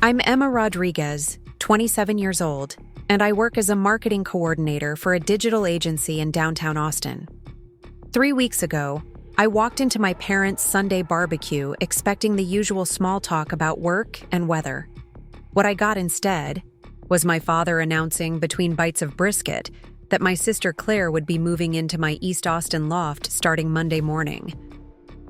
I'm Emma Rodriguez, 27 years old, and I work as a marketing coordinator for a digital agency in downtown Austin. 3 weeks ago, I walked into my parents' Sunday barbecue expecting the usual small talk about work and weather. What I got instead was my father announcing between bites of brisket that my sister Claire would be moving into my East Austin loft starting Monday morning.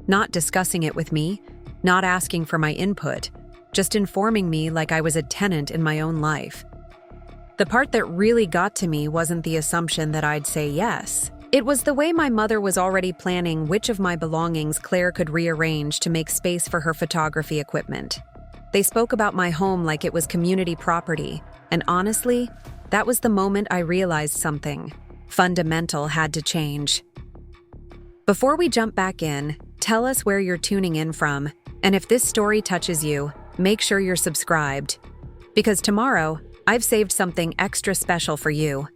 Not discussing it with me, not asking for my input, just informing me like I was a tenant in my own life. The part that really got to me wasn't the assumption that I'd say yes. It was the way my mother was already planning which of my belongings Claire could rearrange to make space for her photography equipment. They spoke about my home like it was community property, and honestly, that was the moment I realized something fundamental had to change. Before we jump back in, tell us where you're tuning in from, and if this story touches you, make sure you're subscribed, because tomorrow, I've saved something extra special for you.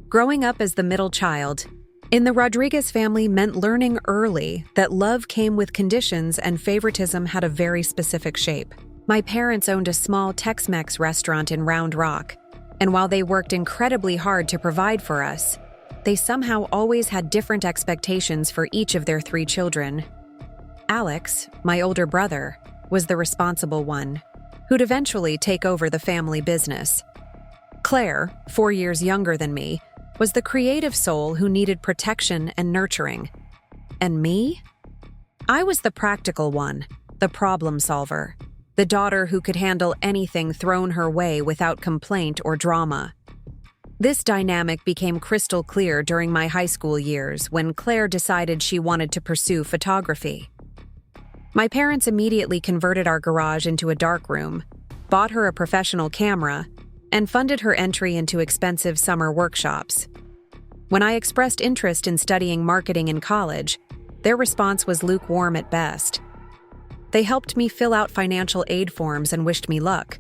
Growing up as the middle child in the Rodriguez family meant learning early that love came with conditions and favoritism had a very specific shape. My parents owned a small Tex-Mex restaurant in Round Rock, and while they worked incredibly hard to provide for us, they somehow always had different expectations for each of their 3 children. Alex, my older brother, was the responsible one, who'd eventually take over the family business. Claire, 4 years younger than me, was the creative soul who needed protection and nurturing. And me? I was the practical one, the problem solver, the daughter who could handle anything thrown her way without complaint or drama. This dynamic became crystal clear during my high school years when Claire decided she wanted to pursue photography. My parents immediately converted our garage into a dark room, bought her a professional camera, and funded her entry into expensive summer workshops. When I expressed interest in studying marketing in college, their response was lukewarm at best. They helped me fill out financial aid forms and wished me luck,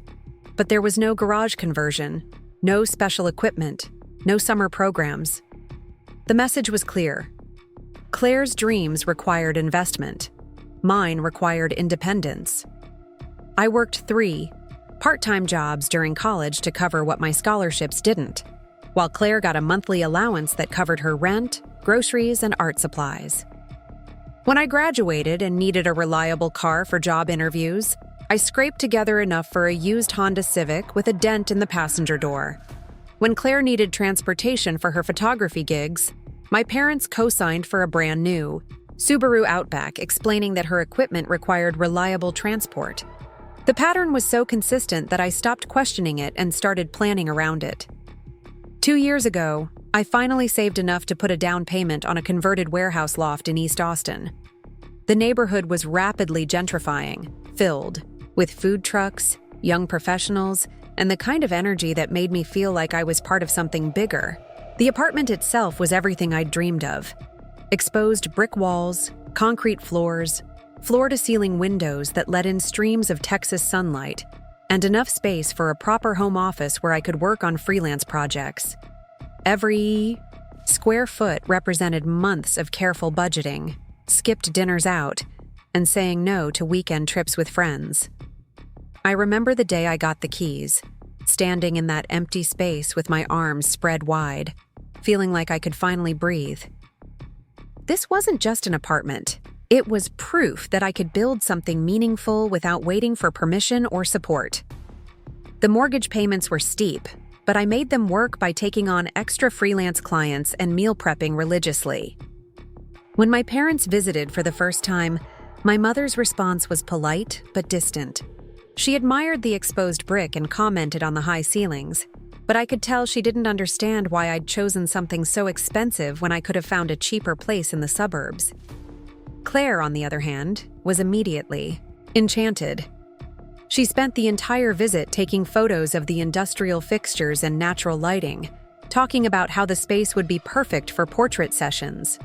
but there was no garage conversion, no special equipment, no summer programs. The message was clear. Claire's dreams required investment. Mine required independence. I worked 3 part-time jobs during college to cover what my scholarships didn't, while Claire got a monthly allowance that covered her rent, groceries, and art supplies. When I graduated and needed a reliable car for job interviews, I scraped together enough for a used Honda Civic with a dent in the passenger door. When Claire needed transportation for her photography gigs, my parents co-signed for a brand new Subaru Outback, explaining that her equipment required reliable transport. The pattern was so consistent that I stopped questioning it and started planning around it. 2 years ago, I finally saved enough to put a down payment on a converted warehouse loft in East Austin. The neighborhood was rapidly gentrifying, filled with food trucks, young professionals, and the kind of energy that made me feel like I was part of something bigger. The apartment itself was everything I'd dreamed of. Exposed brick walls, concrete floors, floor-to-ceiling windows that let in streams of Texas sunlight, and enough space for a proper home office where I could work on freelance projects. Every square foot represented months of careful budgeting, skipped dinners out, and saying no to weekend trips with friends. I remember the day I got the keys, standing in that empty space with my arms spread wide, feeling like I could finally breathe. This wasn't just an apartment. It was proof that I could build something meaningful without waiting for permission or support. The mortgage payments were steep, but I made them work by taking on extra freelance clients and meal prepping religiously. When my parents visited for the first time, my mother's response was polite but distant. She admired the exposed brick and commented on the high ceilings, but I could tell she didn't understand why I'd chosen something so expensive when I could have found a cheaper place in the suburbs. Claire, on the other hand, was immediately enchanted. She spent the entire visit taking photos of the industrial fixtures and natural lighting, talking about how the space would be perfect for portrait sessions.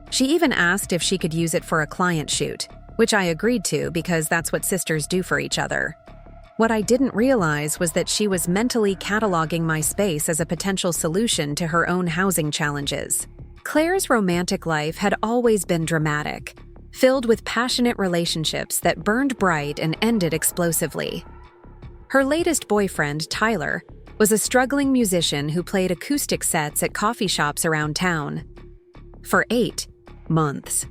She even asked if she could use it for a client shoot, which I agreed to because that's what sisters do for each other. What I didn't realize was that she was mentally cataloging my space as a potential solution to her own housing challenges. Claire's romantic life had always been dramatic, filled with passionate relationships that burned bright and ended explosively. Her latest boyfriend, Tyler, was a struggling musician who played acoustic sets at coffee shops around town. For 8 months.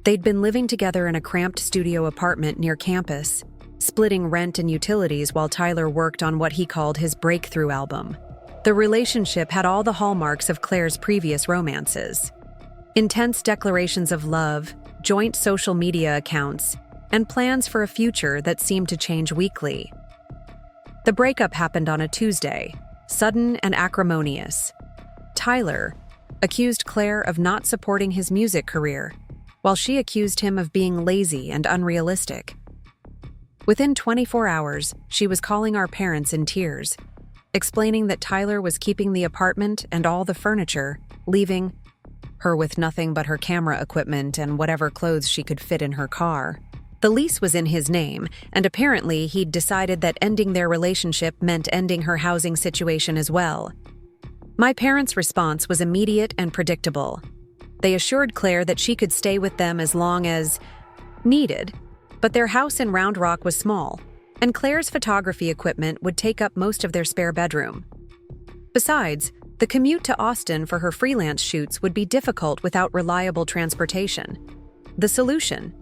They'd been living together in a cramped studio apartment near campus, splitting rent and utilities while Tyler worked on what he called his breakthrough album. The relationship had all the hallmarks of Claire's previous romances. Intense declarations of love, joint social media accounts, and plans for a future that seemed to change weekly. The breakup happened on a Tuesday, sudden and acrimonious. Tyler accused Claire of not supporting his music career, while she accused him of being lazy and unrealistic. Within 24 hours, she was calling our parents in tears, explaining that Tyler was keeping the apartment and all the furniture, leaving her with nothing but her camera equipment and whatever clothes she could fit in her car. The lease was in his name, and apparently he'd decided that ending their relationship meant ending her housing situation as well. My parents' response was immediate and predictable. They assured Claire that she could stay with them as long as needed, but their house in Round Rock was small, and Claire's photography equipment would take up most of their spare bedroom. Besides, the commute to Austin for her freelance shoots would be difficult without reliable transportation. The solution,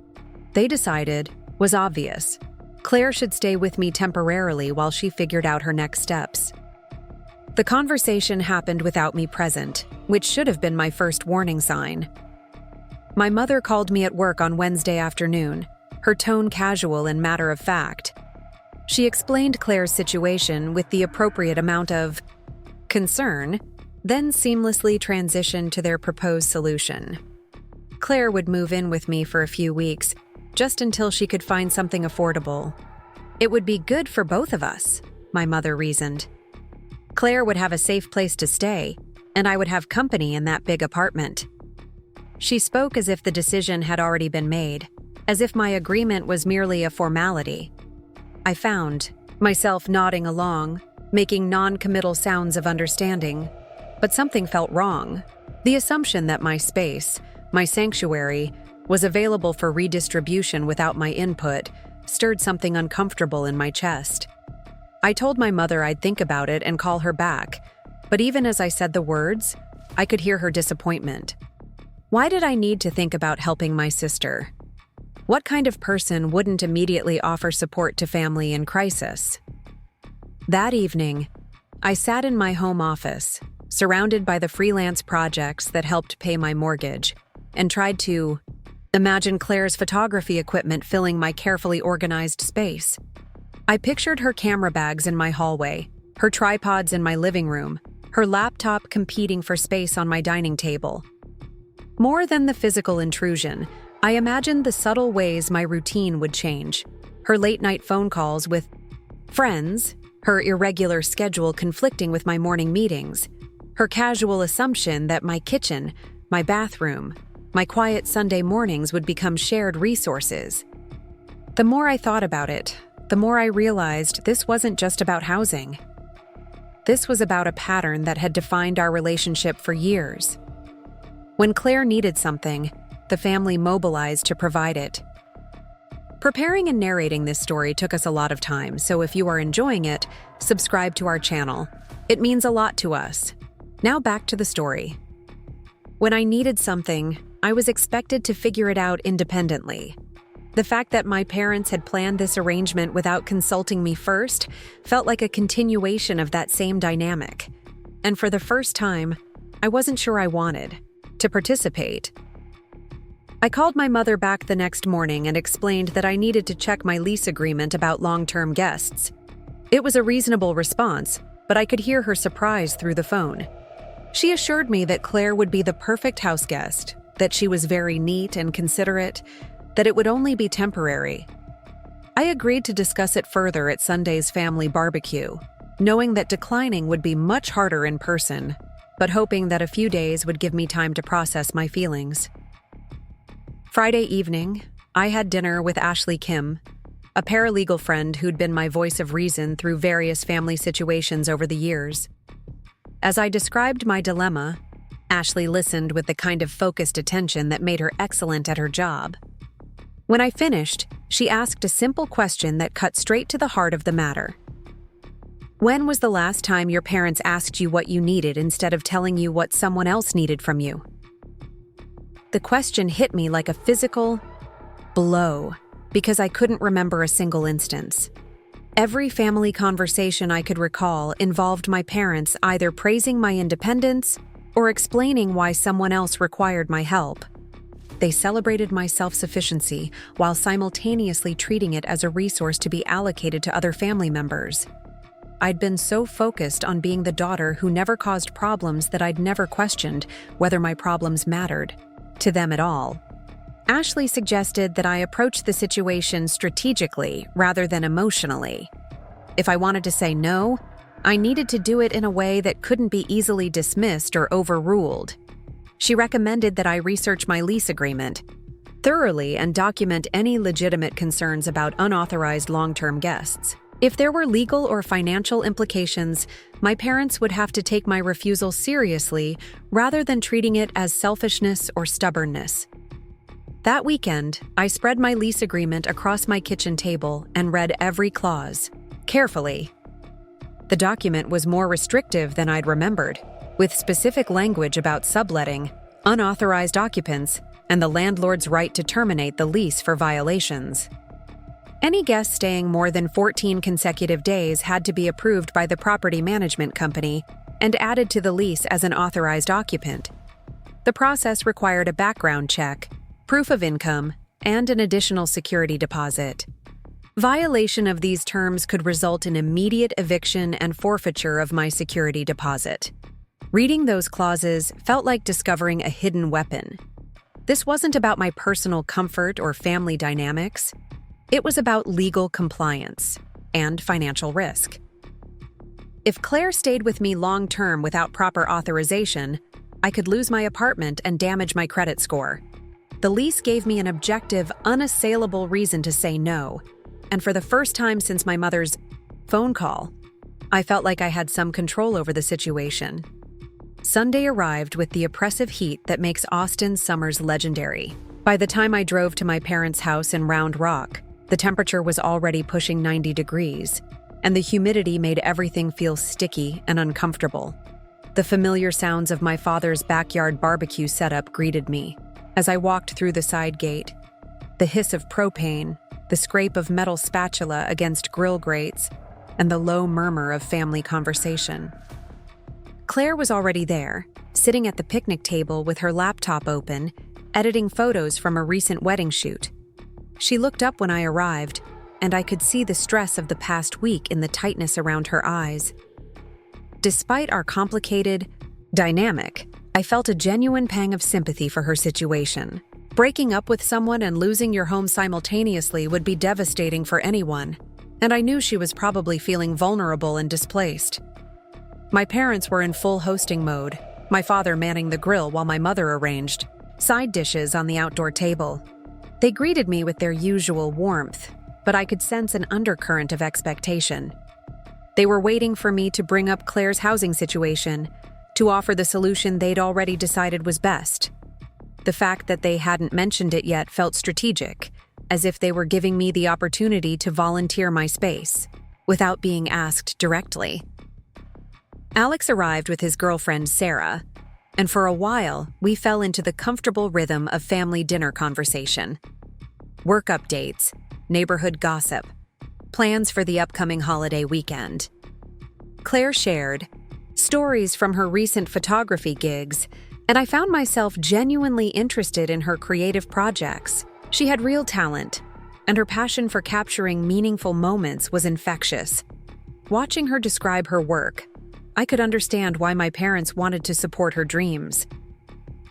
they decided, was obvious. Claire should stay with me temporarily while she figured out her next steps. The conversation happened without me present, which should have been my first warning sign. My mother called me at work on Wednesday afternoon, her tone casual and matter-of-fact. She explained Claire's situation with the appropriate amount of concern, then seamlessly transitioned to their proposed solution. Claire would move in with me for a few weeks, just until she could find something affordable. It would be good for both of us, my mother reasoned. Claire would have a safe place to stay, and I would have company in that big apartment. She spoke as if the decision had already been made, as if my agreement was merely a formality. I found myself nodding along, making non-committal sounds of understanding, but something felt wrong. The assumption that my space, my sanctuary, was available for redistribution without my input stirred something uncomfortable in my chest. I told my mother I'd think about it and call her back, but even as I said the words, I could hear her disappointment. Why did I need to think about helping my sister? What kind of person wouldn't immediately offer support to family in crisis? That evening, I sat in my home office, surrounded by the freelance projects that helped pay my mortgage, and tried to imagine Claire's photography equipment filling my carefully organized space. I pictured her camera bags in my hallway, her tripods in my living room, her laptop competing for space on my dining table. More than the physical intrusion, I imagined the subtle ways my routine would change. Her late-night phone calls with friends, her irregular schedule conflicting with my morning meetings, her casual assumption that my kitchen, my bathroom, my quiet Sunday mornings would become shared resources. The more I thought about it, the more I realized this wasn't just about housing. This was about a pattern that had defined our relationship for years. When Claire needed something, the family mobilized to provide it. Preparing and narrating this story took us a lot of time, so if you are enjoying it, subscribe to our channel. It means a lot to us. Now back to the story. When I needed something, I was expected to figure it out independently. The fact that my parents had planned this arrangement without consulting me first felt like a continuation of that same dynamic. And for the first time, I wasn't sure I wanted to participate. I called my mother back the next morning and explained that I needed to check my lease agreement about long-term guests. It was a reasonable response, but I could hear her surprise through the phone. She assured me that Claire would be the perfect house guest, that she was very neat and considerate, that it would only be temporary. I agreed to discuss it further at Sunday's family barbecue, knowing that declining would be much harder in person, but hoping that a few days would give me time to process my feelings. Friday evening, I had dinner with Ashley Kim, a paralegal friend who'd been my voice of reason through various family situations over the years. As I described my dilemma, Ashley listened with the kind of focused attention that made her excellent at her job. When I finished, she asked a simple question that cut straight to the heart of the matter. When was the last time your parents asked you what you needed instead of telling you what someone else needed from you? The question hit me like a physical blow because I couldn't remember a single instance. Every family conversation I could recall involved my parents either praising my independence or explaining why someone else required my help. They celebrated my self-sufficiency while simultaneously treating it as a resource to be allocated to other family members. I'd been so focused on being the daughter who never caused problems that I'd never questioned whether my problems mattered to them at all. Ashley suggested that I approach the situation strategically rather than emotionally. If I wanted to say no, I needed to do it in a way that couldn't be easily dismissed or overruled. She recommended that I research my lease agreement thoroughly and document any legitimate concerns about unauthorized long-term guests. If there were legal or financial implications, my parents would have to take my refusal seriously rather than treating it as selfishness or stubbornness. That weekend, I spread my lease agreement across my kitchen table and read every clause, carefully. The document was more restrictive than I'd remembered, with specific language about subletting, unauthorized occupants, and the landlord's right to terminate the lease for violations. Any guest staying more than 14 consecutive days had to be approved by the property management company and added to the lease as an authorized occupant. The process required a background check, proof of income, and an additional security deposit. Violation of these terms could result in immediate eviction and forfeiture of my security deposit. Reading those clauses felt like discovering a hidden weapon. This wasn't about my personal comfort or family dynamics. It was about legal compliance and financial risk. If Claire stayed with me long-term without proper authorization, I could lose my apartment and damage my credit score. The lease gave me an objective, unassailable reason to say no, and for the first time since my mother's phone call, I felt like I had some control over the situation. Sunday arrived with the oppressive heat that makes Austin's summers legendary. By the time I drove to my parents' house in Round Rock, the temperature was already pushing 90 degrees, and the humidity made everything feel sticky and uncomfortable. The familiar sounds of my father's backyard barbecue setup greeted me. As I walked through the side gate, the hiss of propane, the scrape of metal spatula against grill grates, and the low murmur of family conversation. Claire was already there, sitting at the picnic table with her laptop open, editing photos from a recent wedding shoot. She looked up when I arrived, and I could see the stress of the past week in the tightness around her eyes. Despite our complicated dynamic, I felt a genuine pang of sympathy for her situation. Breaking up with someone and losing your home simultaneously would be devastating for anyone, and I knew she was probably feeling vulnerable and displaced. My parents were in full hosting mode, my father manning the grill while my mother arranged side dishes on the outdoor table. They greeted me with their usual warmth, but I could sense an undercurrent of expectation. They were waiting for me to bring up Claire's housing situation, to offer the solution they'd already decided was best. The fact that they hadn't mentioned it yet felt strategic, as if they were giving me the opportunity to volunteer my space, without being asked directly. Alex arrived with his girlfriend Sarah, and for a while, we fell into the comfortable rhythm of family dinner conversation. Work updates, neighborhood gossip, plans for the upcoming holiday weekend. Claire shared stories from her recent photography gigs, and I found myself genuinely interested in her creative projects. She had real talent, and her passion for capturing meaningful moments was infectious. Watching her describe her work, I could understand why my parents wanted to support her dreams.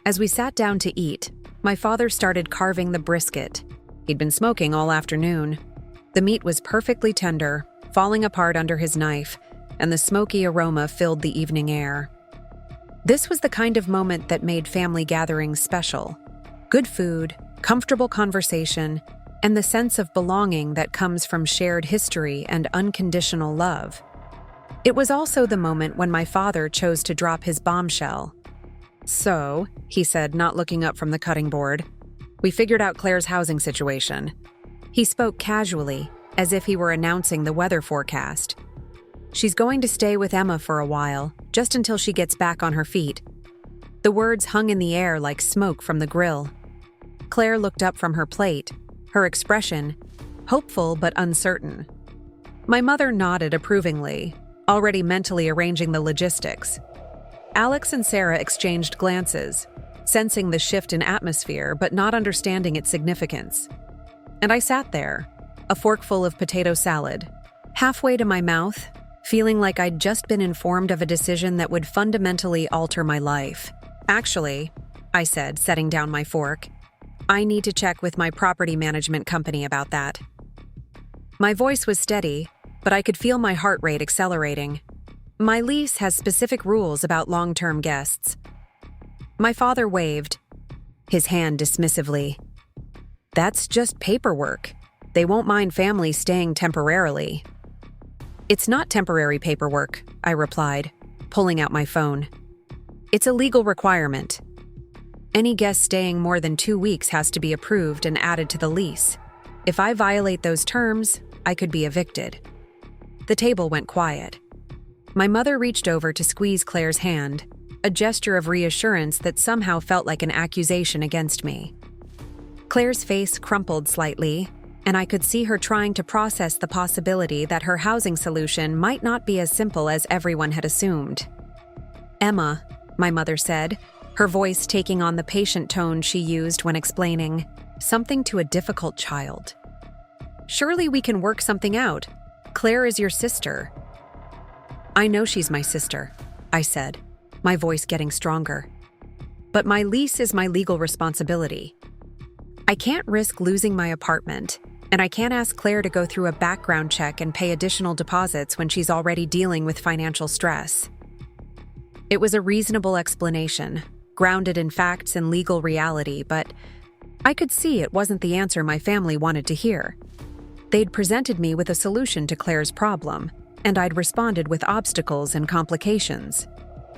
As we sat down to eat, my father started carving the brisket. He'd been smoking all afternoon. The meat was perfectly tender, falling apart under his knife, and the smoky aroma filled the evening air. This was the kind of moment that made family gatherings special. Good food, comfortable conversation, and the sense of belonging that comes from shared history and unconditional love. It was also the moment when my father chose to drop his bombshell. "So," he said, not looking up from the cutting board, We figured out Claire's housing situation." He spoke casually, as if he were announcing the weather forecast. "She's going to stay with Emma for a while, just until she gets back on her feet." The words hung in the air like smoke from the grill. Claire looked up from her plate, her expression hopeful but uncertain. My mother nodded approvingly, already mentally arranging the logistics. Alex and Sarah exchanged glances, sensing the shift in atmosphere but not understanding its significance. And I sat there, a forkful of potato salad, halfway to my mouth, feeling like I'd just been informed of a decision that would fundamentally alter my life. "Actually," I said, setting down my fork, "I need to check with my property management company about that." My voice was steady, but I could feel my heart rate accelerating. My lease has specific rules about long-term guests. My father waved, his hand dismissively. "That's just paperwork. They won't mind families staying temporarily." "It's not temporary paperwork," I replied, pulling out my phone. "It's a legal requirement. Any guest staying more than 2 weeks has to be approved and added to the lease. If I violate those terms, I could be evicted." The table went quiet. My mother reached over to squeeze Claire's hand, a gesture of reassurance that somehow felt like an accusation against me. Claire's face crumpled slightly, and I could see her trying to process the possibility that her housing solution might not be as simple as everyone had assumed. "Emma," my mother said, her voice taking on the patient tone she used when explaining something to a difficult child. "Surely we can work something out. Claire is your sister." "I know she's my sister," I said, my voice getting stronger. "But my lease is my legal responsibility. I can't risk losing my apartment, and I can't ask Claire to go through a background check and pay additional deposits when she's already dealing with financial stress." It was a reasonable explanation, grounded in facts and legal reality, but I could see it wasn't the answer my family wanted to hear. They'd presented me with a solution to Claire's problem, and I'd responded with obstacles and complications.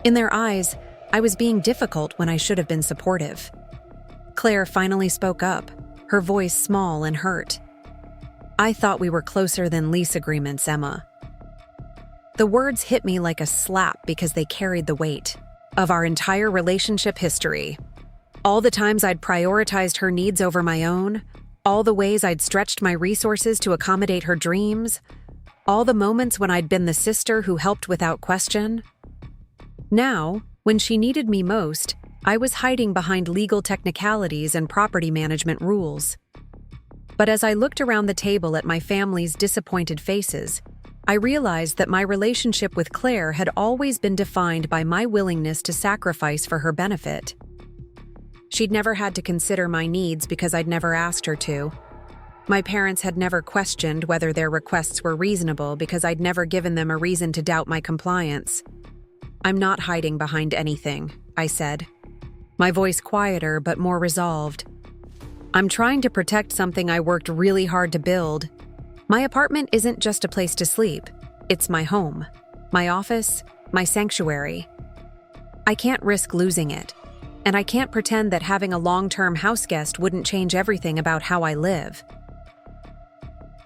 In their eyes, I was being difficult when I should have been supportive. Claire finally spoke up, her voice small and hurt. "I thought we were closer than lease agreements, Emma." The words hit me like a slap because they carried the weight of our entire relationship history. All the times I'd prioritized her needs over my own, all the ways I'd stretched my resources to accommodate her dreams, all the moments when I'd been the sister who helped without question. Now, when she needed me most, I was hiding behind legal technicalities and property management rules. But as I looked around the table at my family's disappointed faces, I realized that my relationship with Claire had always been defined by my willingness to sacrifice for her benefit. She'd never had to consider my needs because I'd never asked her to. My parents had never questioned whether their requests were reasonable because I'd never given them a reason to doubt my compliance. "I'm not hiding behind anything," I said, my voice quieter but more resolved. "I'm trying to protect something I worked really hard to build. My apartment isn't just a place to sleep. It's my home, my office, my sanctuary. I can't risk losing it. And I can't pretend that having a long-term house guest wouldn't change everything about how I live."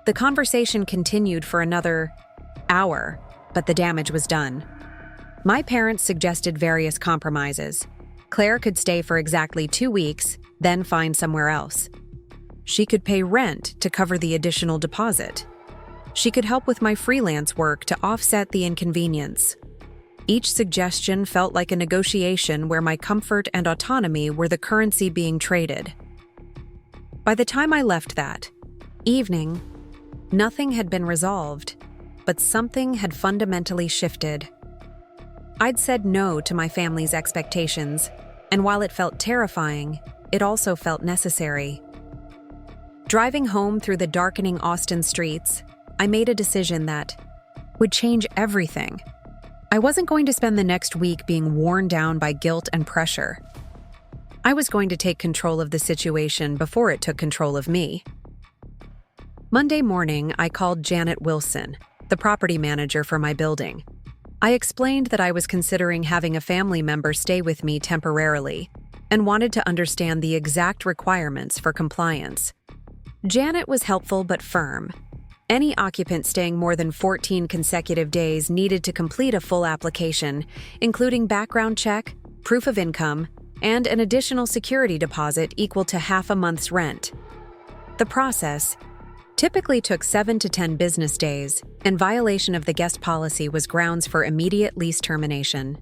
The conversation continued for another hour, but the damage was done. My parents suggested various compromises. Claire could stay for exactly 2 weeks, then find somewhere else. She could pay rent to cover the additional deposit. She could help with my freelance work to offset the inconvenience. Each suggestion felt like a negotiation where my comfort and autonomy were the currency being traded. By the time I left that evening, nothing had been resolved, but something had fundamentally shifted. I'd said no to my family's expectations, and while it felt terrifying, it also felt necessary. Driving home through the darkening Austin streets, I made a decision that would change everything. I wasn't going to spend the next week being worn down by guilt and pressure. I was going to take control of the situation before it took control of me. Monday morning, I called Janet Wilson, the property manager for my building. I explained that I was considering having a family member stay with me temporarily, and wanted to understand the exact requirements for compliance. Janet was helpful but firm. Any occupant staying more than 14 consecutive days needed to complete a full application, including background check, proof of income, and an additional security deposit equal to half a month's rent. The process typically took 7 to 10 business days, and violation of the guest policy was grounds for immediate lease termination.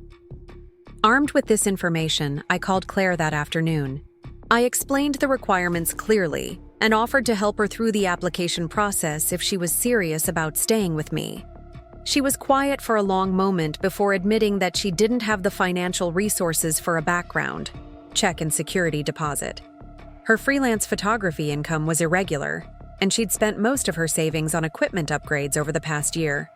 Armed with this information, I called Claire that afternoon. I explained the requirements clearly and offered to help her through the application process if she was serious about staying with me. She was quiet for a long moment before admitting that she didn't have the financial resources for a background check and security deposit. Her freelance photography income was irregular, and she'd spent most of her savings on equipment upgrades over the past year.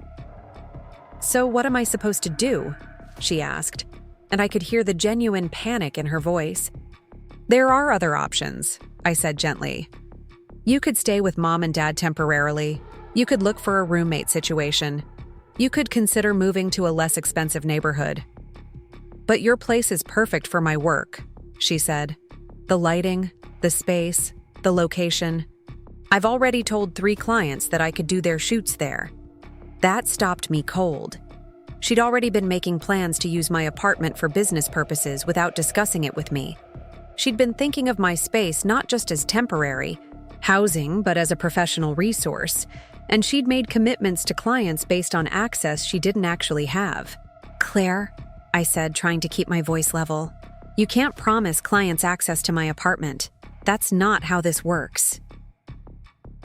"So what am I supposed to do?" she asked, and I could hear the genuine panic in her voice. "There are other options," I said gently. "You could stay with mom and dad temporarily. You could look for a roommate situation. You could consider moving to a less expensive neighborhood. But your place is perfect for my work," she said. "The lighting, the space, the location. I've already told 3 clients that I could do their shoots there." That stopped me cold. She'd already been making plans to use my apartment for business purposes without discussing it with me. She'd been thinking of my space not just as temporary housing, but as a professional resource, and she'd made commitments to clients based on access she didn't actually have. "Claire," I said, trying to keep my voice level, "you can't promise clients access to my apartment. That's not how this works."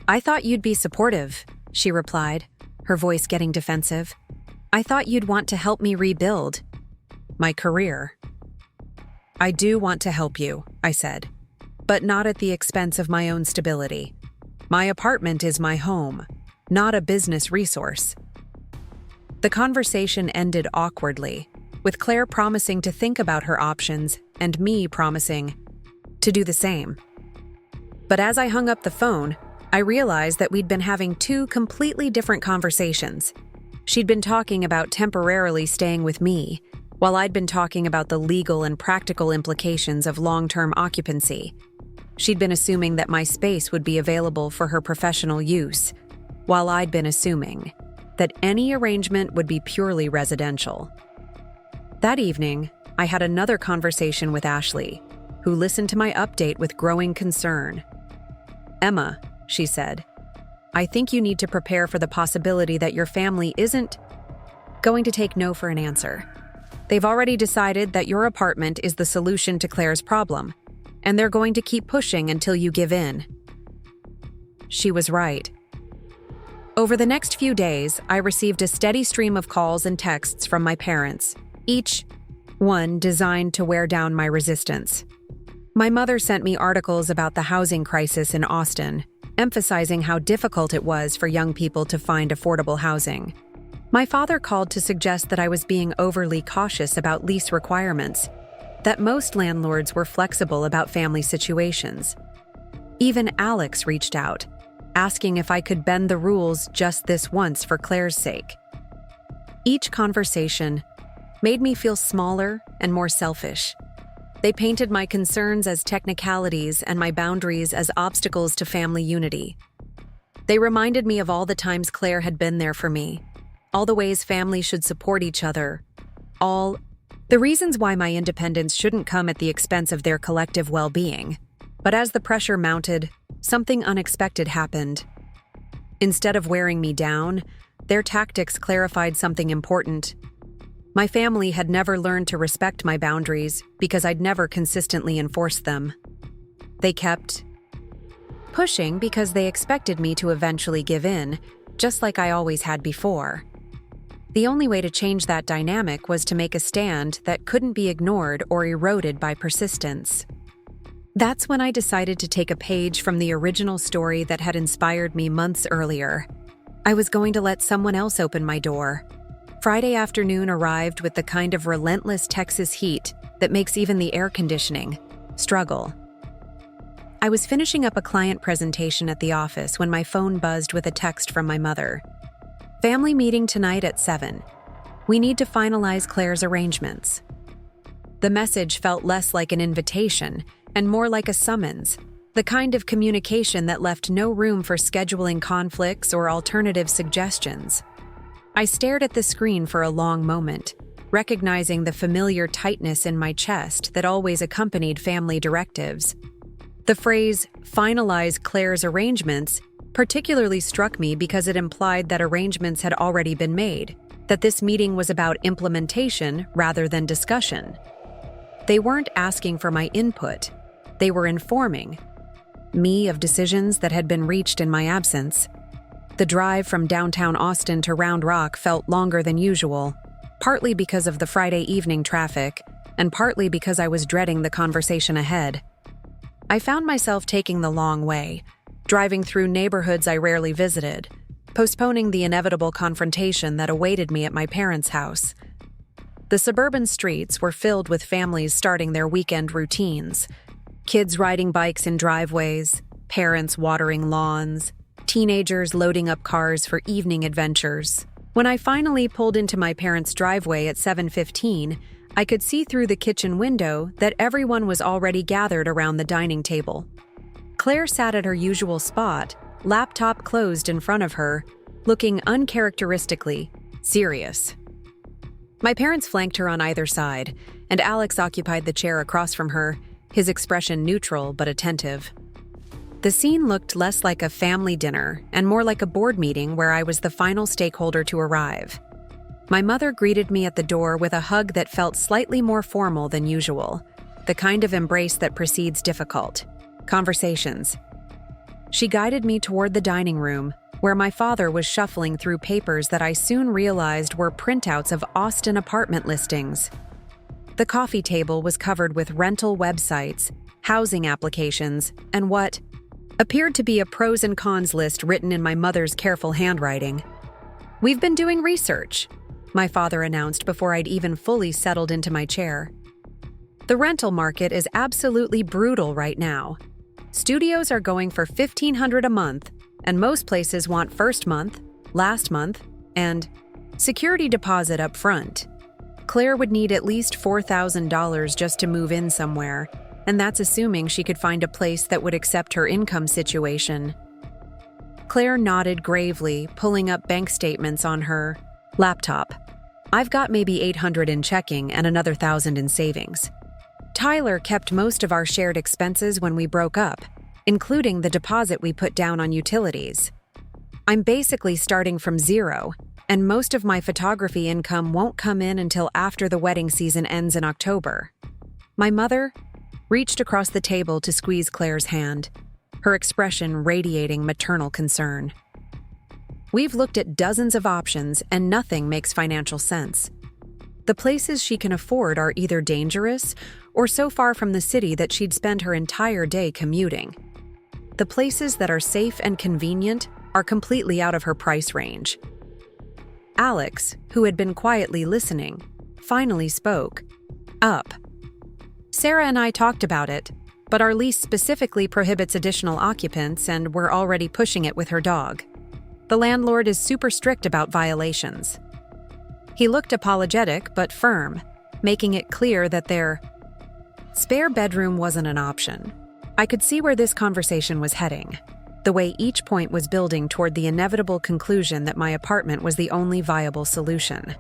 "I thought you'd be supportive," she replied, her voice getting defensive. "I thought you'd want to help me rebuild my career." "I do want to help you," I said, "but not at the expense of my own stability. My apartment is my home, not a business resource." The conversation ended awkwardly, with Claire promising to think about her options and me promising to do the same. But as I hung up the phone, I realized that we'd been having 2 completely different conversations. She'd been talking about temporarily staying with me, while I'd been talking about the legal and practical implications of long-term occupancy. She'd been assuming that my space would be available for her professional use, while I'd been assuming that any arrangement would be purely residential. That evening, I had another conversation with Ashley, who listened to my update with growing concern. "Emma," she said, "I think you need to prepare for the possibility that your family isn't going to take no for an answer. They've already decided that your apartment is the solution to Claire's problem, and they're going to keep pushing until you give in." She was right. Over the next few days, I received a steady stream of calls and texts from my parents, each one designed to wear down my resistance. My mother sent me articles about the housing crisis in Austin, emphasizing how difficult it was for young people to find affordable housing. My father called to suggest that I was being overly cautious about lease requirements, that most landlords were flexible about family situations. Even Alex reached out, asking if I could bend the rules just this once for Claire's sake. Each conversation made me feel smaller and more selfish. They painted my concerns as technicalities and my boundaries as obstacles to family unity. They reminded me of all the times Claire had been there for me, all the ways families should support each other, all the reasons why my independence shouldn't come at the expense of their collective well-being. But as the pressure mounted, something unexpected happened. Instead of wearing me down, their tactics clarified something important. My family had never learned to respect my boundaries because I'd never consistently enforced them. They kept pushing because they expected me to eventually give in, just like I always had before. The only way to change that dynamic was to make a stand that couldn't be ignored or eroded by persistence. That's when I decided to take a page from the original story that had inspired me months earlier. I was going to let someone else open my door. Friday afternoon arrived with the kind of relentless Texas heat that makes even the air conditioning struggle. I was finishing up a client presentation at the office when my phone buzzed with a text from my mother. "Family meeting tonight at 7. We need to finalize Claire's arrangements." The message felt less like an invitation and more like a summons, the kind of communication that left no room for scheduling conflicts or alternative suggestions. I stared at the screen for a long moment, recognizing the familiar tightness in my chest that always accompanied family directives. The phrase, "finalize Claire's arrangements," particularly struck me because it implied that arrangements had already been made, that this meeting was about implementation rather than discussion. They weren't asking for my input. They were informing me of decisions that had been reached in my absence. The drive from downtown Austin to Round Rock felt longer than usual, partly because of the Friday evening traffic, and partly because I was dreading the conversation ahead. I found myself taking the long way, driving through neighborhoods I rarely visited, postponing the inevitable confrontation that awaited me at my parents' house. The suburban streets were filled with families starting their weekend routines. Kids riding bikes in driveways, parents watering lawns, teenagers loading up cars for evening adventures. When I finally pulled into my parents' driveway at 7:15, I could see through the kitchen window that everyone was already gathered around the dining table. Claire sat at her usual spot, laptop closed in front of her, looking uncharacteristically serious. My parents flanked her on either side, and Alex occupied the chair across from her, his expression neutral but attentive. The scene looked less like a family dinner and more like a board meeting where I was the final stakeholder to arrive. My mother greeted me at the door with a hug that felt slightly more formal than usual, the kind of embrace that precedes difficult conversations. She guided me toward the dining room, where my father was shuffling through papers that I soon realized were printouts of Austin apartment listings. The coffee table was covered with rental websites, housing applications, and what appeared to be a pros and cons list written in my mother's careful handwriting. "We've been doing research," my father announced before I'd even fully settled into my chair. "The rental market is absolutely brutal right now. Studios are going for $1,500 a month, and most places want first month, last month, and security deposit up front. Claire would need at least $4,000 just to move in somewhere, and that's assuming she could find a place that would accept her income situation." Claire nodded gravely, pulling up bank statements on her laptop. "I've got maybe $800 in checking and another $1,000 in savings. Tyler kept most of our shared expenses when we broke up, including the deposit we put down on utilities. I'm basically starting from zero, and most of my photography income won't come in until after the wedding season ends in October." My mother reached across the table to squeeze Claire's hand, her expression radiating maternal concern. "We've looked at dozens of options, and nothing makes financial sense. The places she can afford are either dangerous or so far from the city that she'd spend her entire day commuting. The places that are safe and convenient are completely out of her price range." Alex, who had been quietly listening, finally spoke up. "Sarah and I talked about it, but our lease specifically prohibits additional occupants, and we're already pushing it with her dog. The landlord is super strict about violations." He looked apologetic but firm, making it clear that their spare bedroom wasn't an option. I could see where this conversation was heading, the way each point was building toward the inevitable conclusion that my apartment was the only viable solution.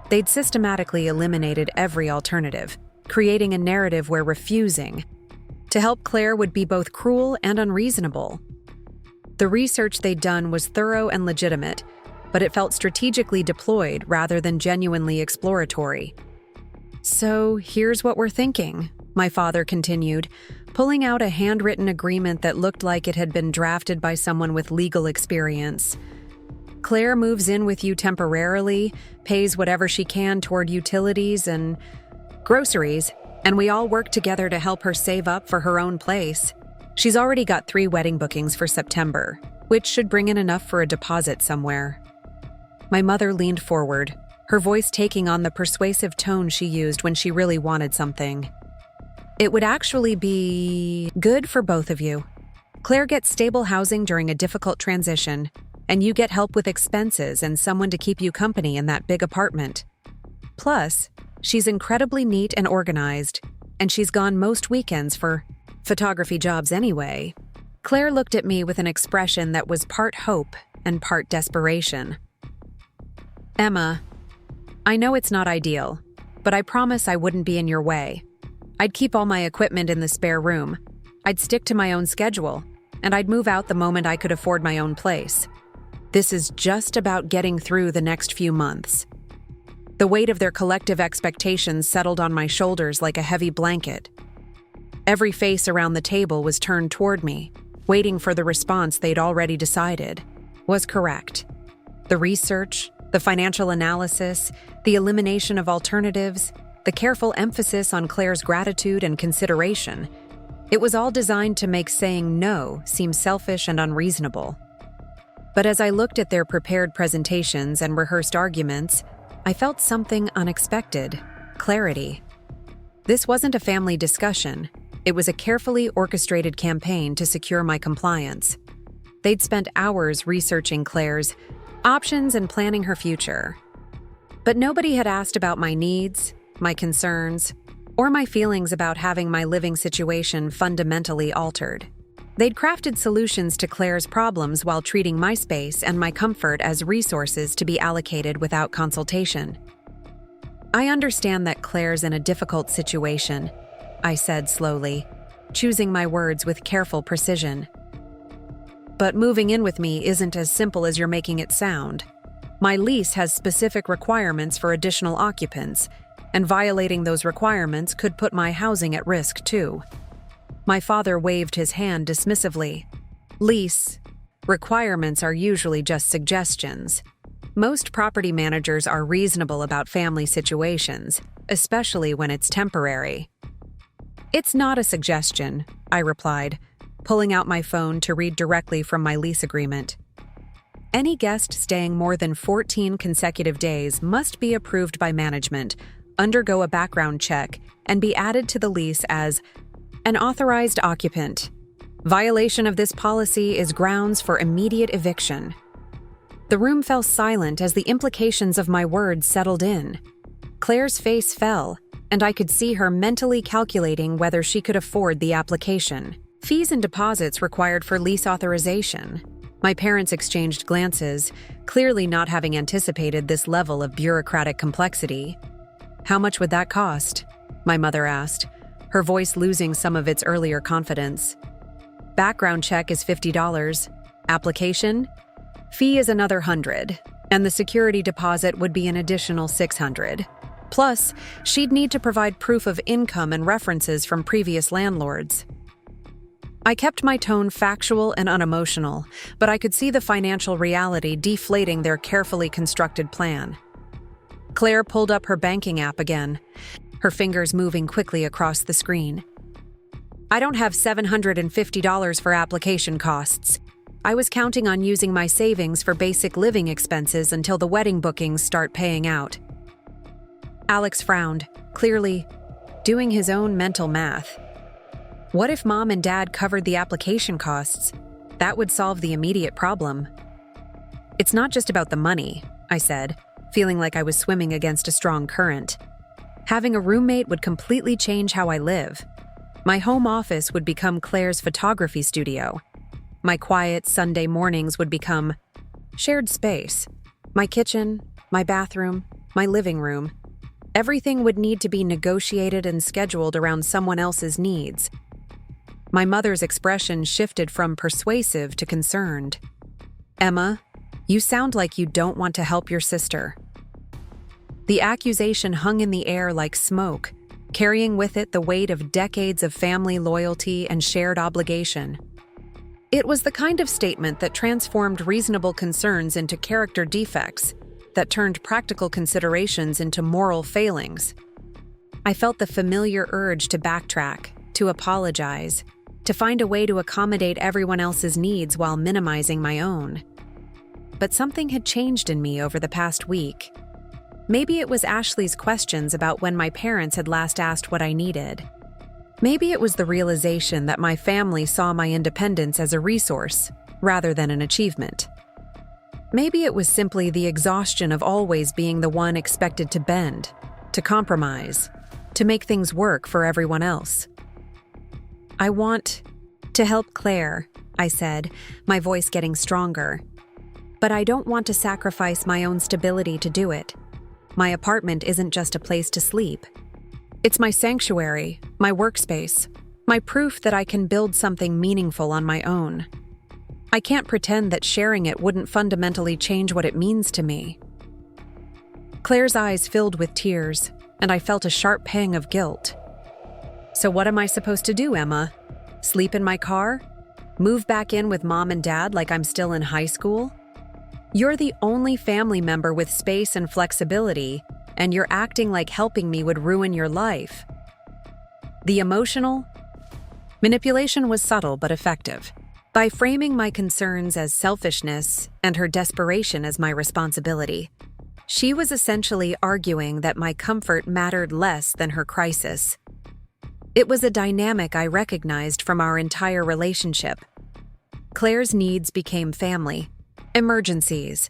They'd systematically eliminated every alternative, creating a narrative where refusing to help Claire would be both cruel and unreasonable. The research they'd done was thorough and legitimate, but it felt strategically deployed rather than genuinely exploratory. "So here's what we're thinking," my father continued, pulling out a handwritten agreement that looked like it had been drafted by someone with legal experience. "Claire moves in with you temporarily, pays whatever she can toward utilities and groceries, and we all work together to help her save up for her own place. She's already got 3 wedding bookings for September, which should bring in enough for a deposit somewhere." My mother leaned forward, her voice taking on the persuasive tone she used when she really wanted something. "It would actually be good for both of you. Claire gets stable housing during a difficult transition, and you get help with expenses and someone to keep you company in that big apartment. Plus, She's incredibly neat and organized, and she's gone most weekends for photography jobs anyway. Claire looked at me with an expression that was part hope and part desperation. Emma, I know it's not ideal, but I promise I wouldn't be in your way. I'd keep all my equipment in the spare room. I'd stick to my own schedule, and I'd move out the moment I could afford my own place. This is just about getting through the next few months. The weight of their collective expectations settled on my shoulders like a heavy blanket. Every face around the table was turned toward me, waiting for the response they'd already decided was correct. The research, the financial analysis, the elimination of alternatives, the careful emphasis on Claire's gratitude and consideration. It was all designed to make saying no seem selfish and unreasonable. But as I looked at their prepared presentations and rehearsed arguments, I felt something unexpected: clarity. This wasn't a family discussion. It was a carefully orchestrated campaign to secure my compliance. They'd spent hours researching Claire's options and planning her future. But nobody had asked about my needs, my concerns, or my feelings about having my living situation fundamentally altered. They'd crafted solutions to Claire's problems while treating my space and my comfort as resources to be allocated without consultation. I understand that Claire's in a difficult situation, I said slowly, choosing my words with careful precision. But moving in with me isn't as simple as you're making it sound. My lease has specific requirements for additional occupants, and violating those requirements could put my housing at risk too. My father waved his hand dismissively. Lease requirements are usually just suggestions. Most property managers are reasonable about family situations, especially when it's temporary. It's not a suggestion, I replied, pulling out my phone to read directly from my lease agreement. Any guest staying more than 14 consecutive days must be approved by management, undergo a background check, and be added to the lease as an authorized occupant. Violation of this policy is grounds for immediate eviction. The room fell silent as the implications of my words settled in. Claire's face fell, and I could see her mentally calculating whether she could afford the application. Fees and deposits required for lease authorization. My parents exchanged glances, clearly not having anticipated this level of bureaucratic complexity. How much would that cost? My mother asked, her voice losing some of its earlier confidence. Background check is $50. Application? Fee is another $100, and the security deposit would be an additional $600. Plus, she'd need to provide proof of income and references from previous landlords. I kept my tone factual and unemotional, but I could see the financial reality deflating their carefully constructed plan. Claire pulled up her banking app again, her fingers moving quickly across the screen. I don't have $750 for application costs. I was counting on using my savings for basic living expenses until the wedding bookings start paying out. Alex frowned, clearly doing his own mental math. What if Mom and Dad covered the application costs? That would solve the immediate problem. It's not just about the money, I said, feeling like I was swimming against a strong current. Having a roommate would completely change how I live. My home office would become Claire's photography studio. My quiet Sunday mornings would become shared space. My kitchen, my bathroom, my living room. Everything would need to be negotiated and scheduled around someone else's needs. My mother's expression shifted from persuasive to concerned. Emma, you sound like you don't want to help your sister. The accusation hung in the air like smoke, carrying with it the weight of decades of family loyalty and shared obligation. It was the kind of statement that transformed reasonable concerns into character defects, that turned practical considerations into moral failings. I felt the familiar urge to backtrack, to apologize, to find a way to accommodate everyone else's needs while minimizing my own. But something had changed in me over the past week. Maybe it was Ashley's questions about when my parents had last asked what I needed. Maybe it was the realization that my family saw my independence as a resource, rather than an achievement. Maybe it was simply the exhaustion of always being the one expected to bend, to compromise, to make things work for everyone else. I want to help Claire, I said, my voice getting stronger. But I don't want to sacrifice my own stability to do it. My apartment isn't just a place to sleep. It's my sanctuary, my workspace, my proof that I can build something meaningful on my own. I can't pretend that sharing it wouldn't fundamentally change what it means to me. Claire's eyes filled with tears, and I felt a sharp pang of guilt. So what am I supposed to do, Emma? Sleep in my car? Move back in with mom and dad like I'm still in high school? You're the only family member with space and flexibility, and you're acting like helping me would ruin your life. The emotional manipulation was subtle but effective. By framing my concerns as selfishness and her desperation as my responsibility, she was essentially arguing that my comfort mattered less than her crisis. It was a dynamic I recognized from our entire relationship. Claire's needs became family, emergencies,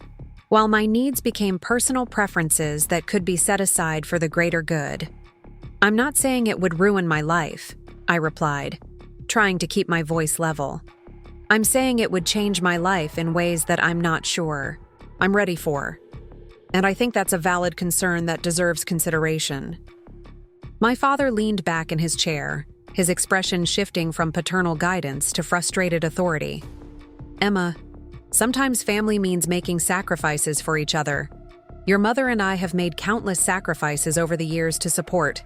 while my needs became personal preferences that could be set aside for the greater good. I'm not saying it would ruin my life, I replied, trying to keep my voice level. I'm saying it would change my life in ways that I'm not sure I'm ready for. And I think that's a valid concern that deserves consideration. My father leaned back in his chair, his expression shifting from paternal guidance to frustrated authority. Emma, sometimes family means making sacrifices for each other. Your mother and I have made countless sacrifices over the years to support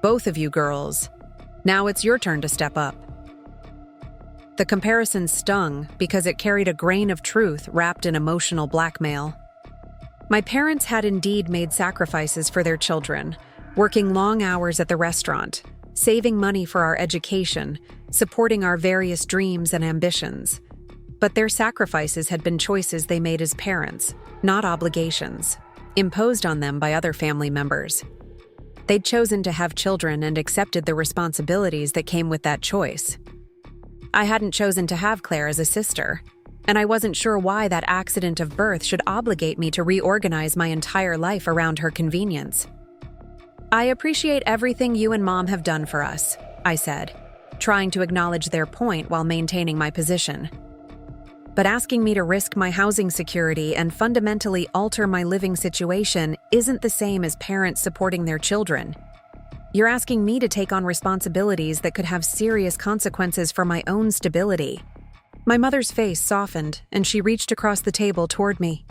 both of you girls. Now it's your turn to step up. The comparison stung because it carried a grain of truth wrapped in emotional blackmail. My parents had indeed made sacrifices for their children, working long hours at the restaurant, saving money for our education, supporting our various dreams and ambitions. But their sacrifices had been choices they made as parents, not obligations, imposed on them by other family members. They'd chosen to have children and accepted the responsibilities that came with that choice. I hadn't chosen to have Claire as a sister, and I wasn't sure why that accident of birth should obligate me to reorganize my entire life around her convenience. I appreciate everything you and Mom have done for us, I said, trying to acknowledge their point while maintaining my position. But asking me to risk my housing security and fundamentally alter my living situation isn't the same as parents supporting their children. You're asking me to take on responsibilities that could have serious consequences for my own stability. My mother's face softened, and she reached across the table toward me.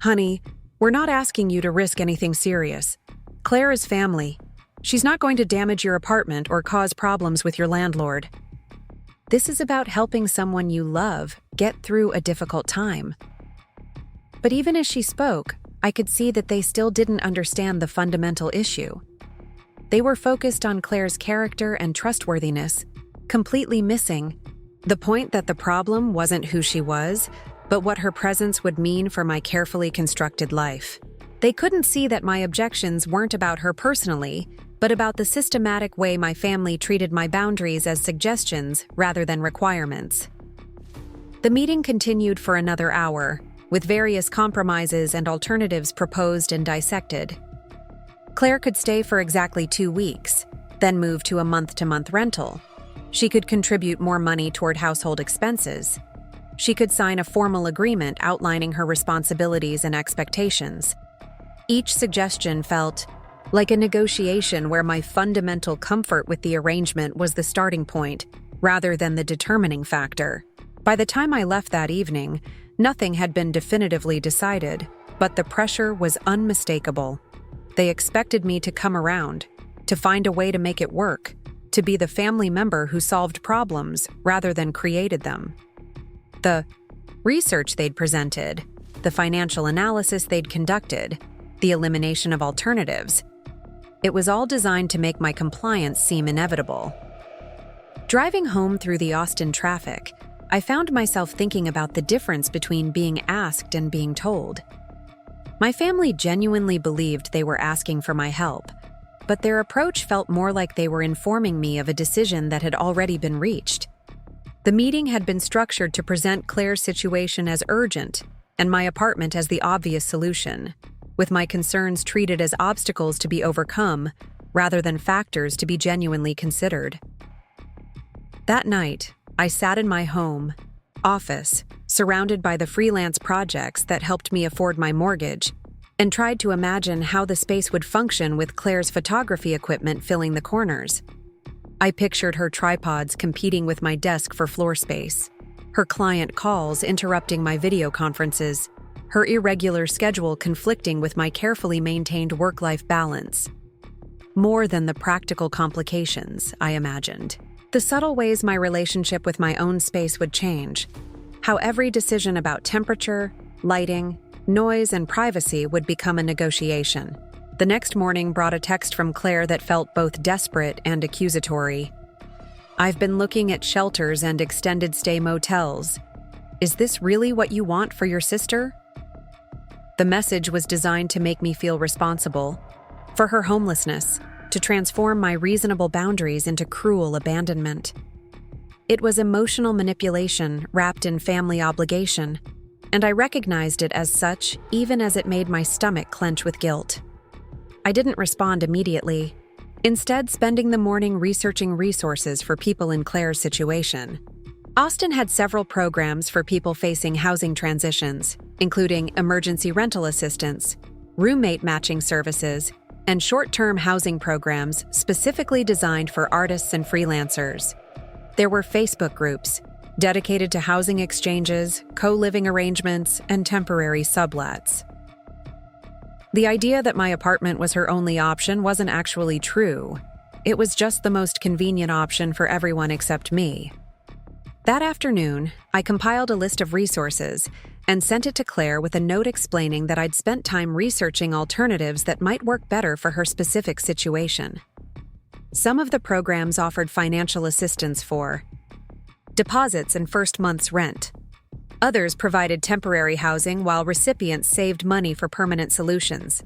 Honey, we're not asking you to risk anything serious. Claire is family. She's not going to damage your apartment or cause problems with your landlord. This is about helping someone you love get through a difficult time. But even as she spoke, I could see that they still didn't understand the fundamental issue. They were focused on Claire's character and trustworthiness, completely missing the point that the problem wasn't who she was, but what her presence would mean for my carefully constructed life. They couldn't see that my objections weren't about her personally, but about the systematic way my family treated my boundaries as suggestions rather than requirements. The meeting continued for another hour, with various compromises and alternatives proposed and dissected. Claire could stay for exactly 2 weeks, then move to a month-to-month rental. She could contribute more money toward household expenses. She could sign a formal agreement outlining her responsibilities and expectations. Each suggestion felt like a negotiation where my fundamental comfort with the arrangement was the starting point, rather than the determining factor. By the time I left that evening, nothing had been definitively decided, but the pressure was unmistakable. They expected me to come around, to find a way to make it work, to be the family member who solved problems rather than created them. The research they'd presented, the financial analysis they'd conducted, the elimination of alternatives, it was all designed to make my compliance seem inevitable. Driving home through the Austin traffic, I found myself thinking about the difference between being asked and being told. My family genuinely believed they were asking for my help, but their approach felt more like they were informing me of a decision that had already been reached. The meeting had been structured to present Claire's situation as urgent and my apartment as the obvious solution. with my concerns treated as obstacles to be overcome rather than factors to be genuinely considered. That night, I sat in my office, surrounded by the freelance projects that helped me afford my mortgage, and tried to imagine how the space would function with Claire's photography equipment filling the corners. I pictured her tripods competing with my desk for floor space, her client calls interrupting my video conferences, her irregular schedule conflicting with my carefully maintained work-life balance. More than the practical complications, I imagined. The subtle ways my relationship with my own space would change, how every decision about temperature, lighting, noise, and privacy would become a negotiation. The next morning brought a text from Claire that felt both desperate and accusatory. "I've been looking at shelters and extended stay motels. Is this really what you want for your sister?" The message was designed to make me feel responsible for her homelessness, to transform my reasonable boundaries into cruel abandonment. It was emotional manipulation wrapped in family obligation, and I recognized it as such even as it made my stomach clench with guilt. I didn't respond immediately, instead spending the morning researching resources for people in Claire's situation. Austin had several programs for people facing housing transitions, including emergency rental assistance, roommate matching services, and short-term housing programs specifically designed for artists and freelancers. There were Facebook groups dedicated to housing exchanges, co-living arrangements, and temporary sublets. The idea that my apartment was her only option wasn't actually true. It was just the most convenient option for everyone except me. That afternoon, I compiled a list of resources and sent it to Claire with a note explaining that I'd spent time researching alternatives that might work better for her specific situation. Some of the programs offered financial assistance for deposits and first month's rent. Others provided temporary housing while recipients saved money for permanent solutions.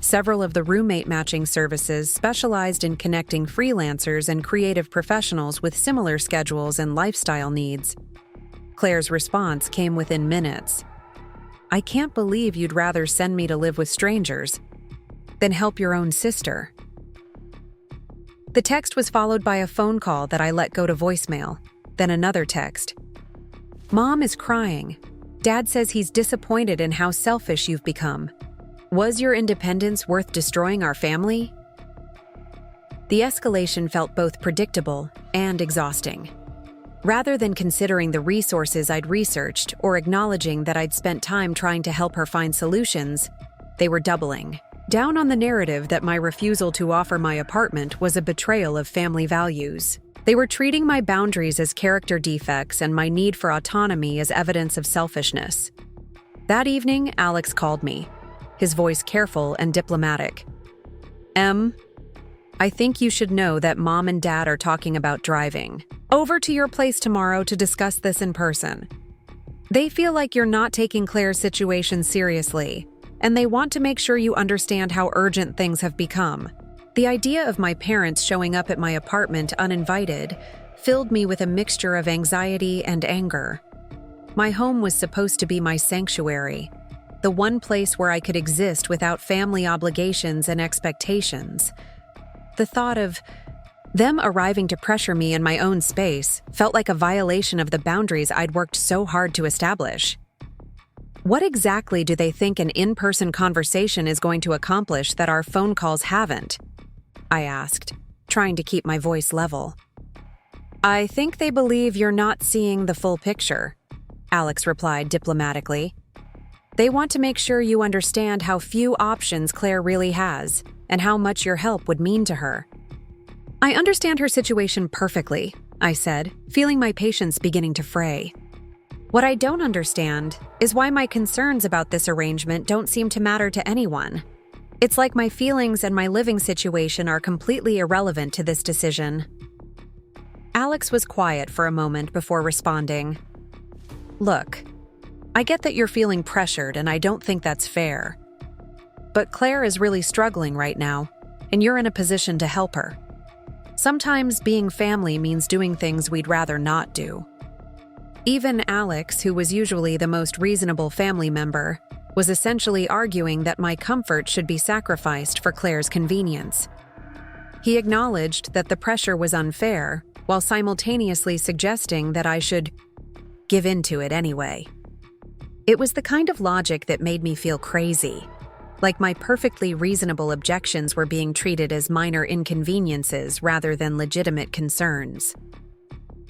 Several of the roommate matching services specialized in connecting freelancers and creative professionals with similar schedules and lifestyle needs. Claire's response came within minutes. "I can't believe you'd rather send me to live with strangers than help your own sister." The text was followed by a phone call that I let go to voicemail, then another text. "Mom is crying. Dad says he's disappointed in how selfish you've become. Was your independence worth destroying our family?" The escalation felt both predictable and exhausting. Rather than considering the resources I'd researched or acknowledging that I'd spent time trying to help her find solutions, they were doubling down on the narrative that my refusal to offer my apartment was a betrayal of family values. They were treating my boundaries as character defects and my need for autonomy as evidence of selfishness. That evening, Alex called me, his voice careful and diplomatic. I think you should know that Mom and Dad are talking about driving over to your place tomorrow to discuss this in person. They feel like you're not taking Claire's situation seriously, and they want to make sure you understand how urgent things have become." The idea of my parents showing up at my apartment uninvited filled me with a mixture of anxiety and anger. My home was supposed to be my sanctuary, the one place where I could exist without family obligations and expectations. The thought of them arriving to pressure me in my own space felt like a violation of the boundaries I'd worked so hard to establish. What exactly do they think an in-person conversation is going to accomplish that our phone calls haven't? I asked, trying to keep my voice level. "I think they believe you're not seeing the full picture," Alex replied diplomatically. "They want to make sure you understand how few options Claire really has and how much your help would mean to her." "I understand her situation perfectly," I said, feeling my patience beginning to fray. "What I don't understand is why my concerns about this arrangement don't seem to matter to anyone. It's like my feelings and my living situation are completely irrelevant to this decision." Alex was quiet for a moment before responding. "Look, I get that you're feeling pressured and I don't think that's fair. But Claire is really struggling right now, and you're in a position to help her. Sometimes being family means doing things we'd rather not do." Even Alex, who was usually the most reasonable family member, was essentially arguing that my comfort should be sacrificed for Claire's convenience. He acknowledged that the pressure was unfair, while simultaneously suggesting that I should give in to it anyway. It was the kind of logic that made me feel crazy, like my perfectly reasonable objections were being treated as minor inconveniences rather than legitimate concerns.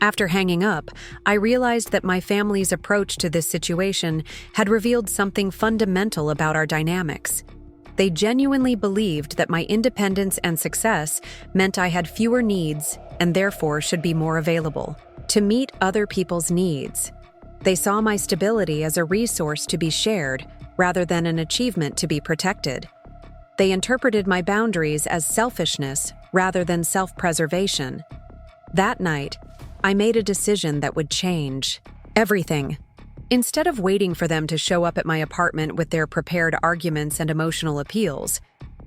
After hanging up, I realized that my family's approach to this situation had revealed something fundamental about our dynamics. They genuinely believed that my independence and success meant I had fewer needs and therefore should be more available to meet other people's needs. They saw my stability as a resource to be shared rather than an achievement to be protected. They interpreted my boundaries as selfishness rather than self-preservation. That night, I made a decision that would change everything. Instead of waiting for them to show up at my apartment with their prepared arguments and emotional appeals,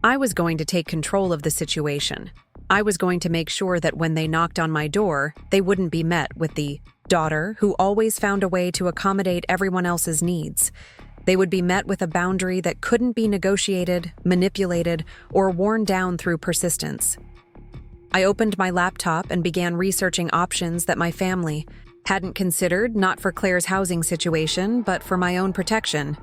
I was going to take control of the situation. I was going to make sure that when they knocked on my door, they wouldn't be met with the daughter who always found a way to accommodate everyone else's needs. They would be met with a boundary that couldn't be negotiated, manipulated, or worn down through persistence. I opened my laptop and began researching options that my family hadn't considered, not for Claire's housing situation, but for my own protection.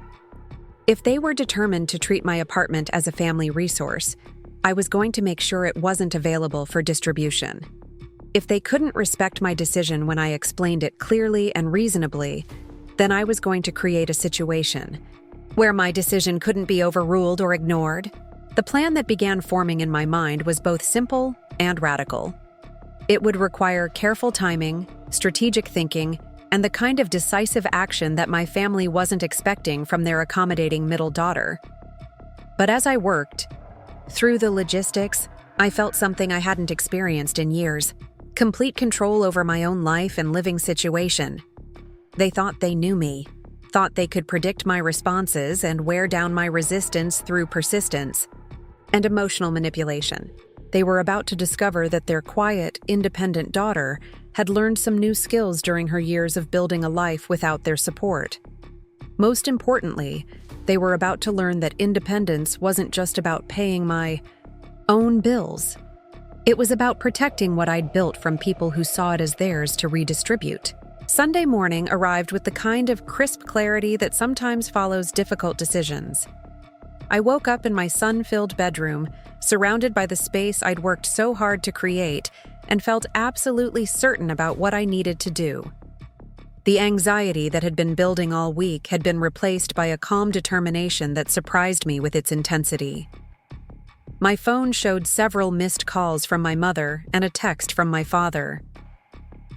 If they were determined to treat my apartment as a family resource, I was going to make sure it wasn't available for distribution. If they couldn't respect my decision when I explained it clearly and reasonably, then I was going to create a situation where my decision couldn't be overruled or ignored. The plan that began forming in my mind was both simple and radical. It would require careful timing, strategic thinking, and the kind of decisive action that my family wasn't expecting from their accommodating middle daughter. But as I worked through the logistics, I felt something I hadn't experienced in years: complete control over my own life and living situation. They thought they knew me, thought they could predict my responses and wear down my resistance through persistence and emotional manipulation. They were about to discover that their quiet, independent daughter had learned some new skills during her years of building a life without their support. Most importantly, they were about to learn that independence wasn't just about paying my own bills. It was about protecting what I'd built from people who saw it as theirs to redistribute. Sunday morning arrived with the kind of crisp clarity that sometimes follows difficult decisions. I woke up in my sun-filled bedroom, surrounded by the space I'd worked so hard to create, and felt absolutely certain about what I needed to do. The anxiety that had been building all week had been replaced by a calm determination that surprised me with its intensity. My phone showed several missed calls from my mother and a text from my father.